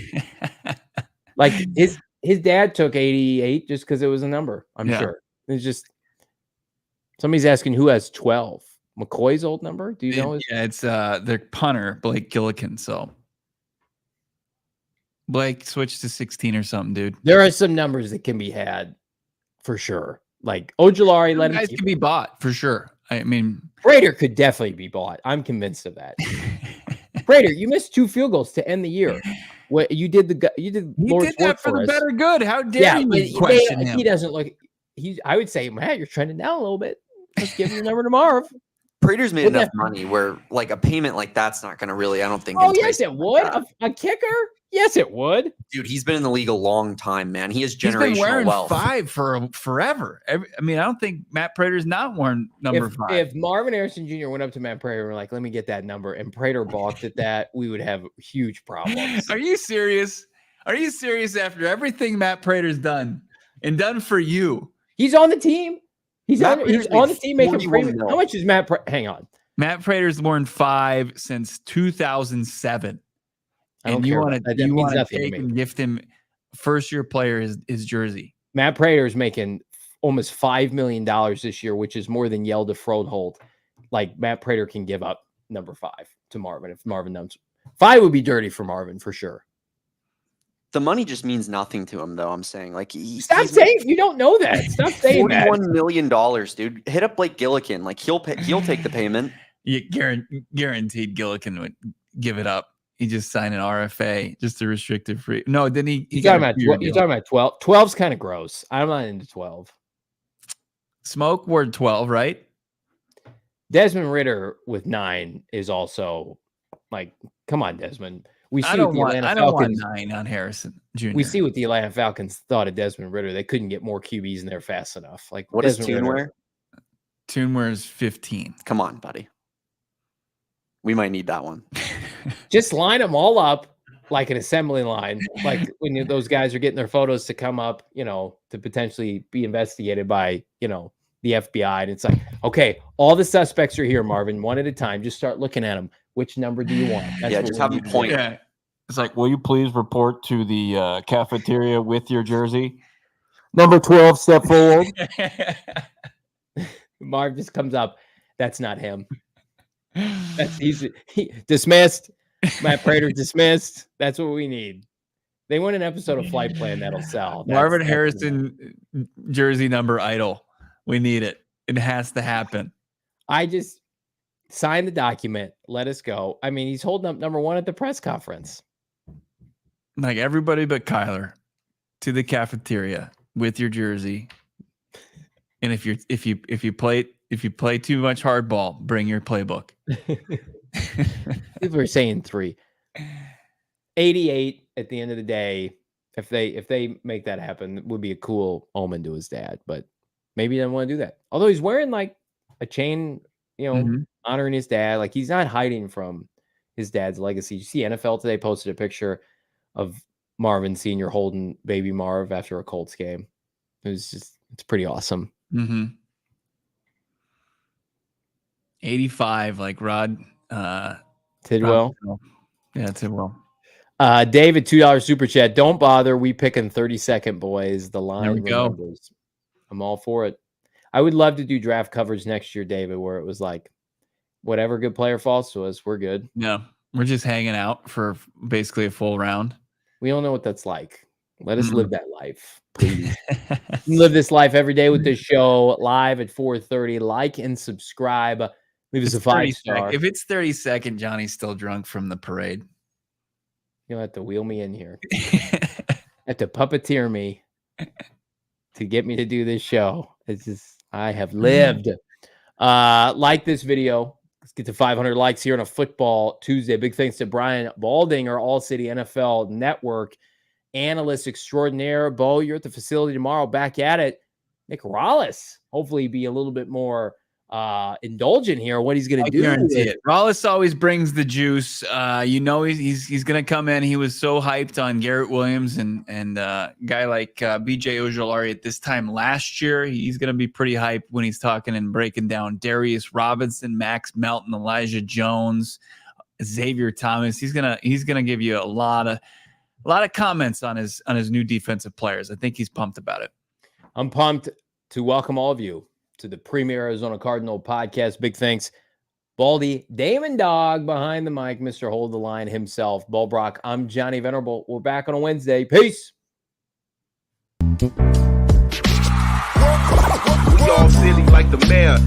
S1: Like his dad took 88 just because it was a number. I'm sure. It's just somebody's asking who has 12. McCoy's old number? Do you know?
S2: Yeah, it's their punter, Blake Gillikin. So Blake switched to 16 or something, dude.
S1: There are some numbers that can be had for sure. Like Ojulari, let him
S2: guys can be bought for sure. I mean,
S1: Prater could definitely be bought. I'm convinced of that. Prater, you missed 2 field goals to end the year. What you did Lord's
S2: that
S1: work
S2: for the
S1: us.
S2: better good. How dare you question him?
S1: He doesn't look. I would say, man, you're trending down a little bit. Let's give your number to Marv.
S5: Prater's made enough money where like a payment like that's not going to really, I don't think.
S1: Oh, yes, it would. A kicker? Yes, it would.
S5: Dude, he's been in the league a long time, man. He has generational
S2: He's been wearing
S5: wealth.
S2: 5 for forever. I mean, I don't think Matt Prater's not worn number 5.
S1: If Marvin Harrison Jr. went up to Matt Prater and were like, "Let me get that number," and Prater balked at that, we would have huge problems.
S2: Are you serious? Are you serious after everything Matt Prater's done and done for you?
S1: He's on the team. He's on the team making premium. How much is Matt? Hang on.
S2: Matt Prater's worn 5 since 2007. And you want to take and gift him first-year player his jersey.
S1: Matt Prater's making almost $5 million this year, which is more than Yelda Froholt. Like Matt Prater can give up number 5 to Marvin if Marvin knows. 5 would be dirty for Marvin for sure.
S5: The money just means nothing to him, though. I'm saying, like,
S1: stop saying you don't know that. Stop saying that.
S5: $41 million, dude. Hit up Blake Gillikin. Like, he'll take the payment.
S2: You guaranteed Gillikin would give it up. He just signed an RFA, just a restricted free. No, then you're
S1: talking about 12. 12's kind of gross. I'm not into 12.
S2: Smoke word 12, right?
S1: Desmond Ridder with 9 is also like, come on, Desmond.
S2: I don't want 9 on Harrison Jr.
S1: We see what the Atlanta Falcons thought of Desmond Ridder. They couldn't get more QBs in there fast enough. Like,
S5: what
S1: Desmond
S5: is Tuneware?
S2: Tuneware's 15.
S5: Come on, buddy. We might need that one.
S1: Just line them all up like an assembly line. Like when those guys are getting their photos to come up, to potentially be investigated by, the FBI. And it's like, okay, all the suspects are here, Marvin, one at a time. Just start looking at them. Which number do you want?
S5: That's just have them point.
S7: Yeah. It's like, will you please report to the cafeteria with your jersey?
S1: Number 12, step forward. Marv just comes up. That's not him. He's dismissed. Matt Prater dismissed. That's what we need. They want an episode of Flight Plan that'll sell.
S2: Marvin Harrison jersey number idol. We need it. It has to happen.
S1: I just sign the document. Let us go. I mean, he's holding up number 1 at the press conference.
S2: Like everybody but Kyler to the cafeteria with your jersey. And if you play too much hardball, bring your playbook.
S1: People are saying 3. 88 at the end of the day. If they make that happen, it would be a cool omen to his dad. But maybe he doesn't want to do that. Although he's wearing like a chain, honoring his dad. Like he's not hiding from his dad's legacy. You see NFL today posted a picture of Marvin Sr. holding baby Marv after a Colts game. It's pretty awesome.
S2: Mm-hmm. 85, like Rod
S1: Tidwell.
S2: Yeah, Tidwell.
S1: David, $2 super chat. Don't bother. We picking 32nd, boys. The line remembers. I'm all for it. I would love to do draft coverage next year, David, where it was like, whatever good player falls to us, we're good.
S2: No, we're just hanging out for basically a full round.
S1: We don't know what that's like. Let us live that life, please. Live this life every day with this show live at 4:30. Like and subscribe. Leave us a 5-star.
S2: If it's 32nd, Johnny's still drunk from the parade.
S1: You'll have to wheel me in here. Have to puppeteer me to get me to do this show. It's just, I have lived. Like this video. Let's get to 500 likes here on a Football Tuesday. Big thanks to Brian Baldinger, All-City NFL Network analyst extraordinaire. Bo, you're at the facility tomorrow. Back at it. Nick Rollis, hopefully be a little bit more indulgent here. What he's going to do.
S2: Guarantee it. Rollis always brings the juice. He's going to come in. He was so hyped on Garrett Williams and a guy like BJ Ojolari at this time last year. He's going to be pretty hyped when he's talking and breaking down Darius Robinson, Max Melton, Elijah Jones, Xavier Thomas. He's gonna give you a lot of comments on his new defensive players. I think he's pumped about it.
S1: I'm pumped to welcome all of you to the premier Arizona Cardinal podcast. Big thanks, Baldy, Damon, Dawg behind the mic, Mr. Hold the Line himself, Bo Brack. I'm Johnny Venerable. We're back on a Wednesday. Peace.
S8: We all silly like the mayor.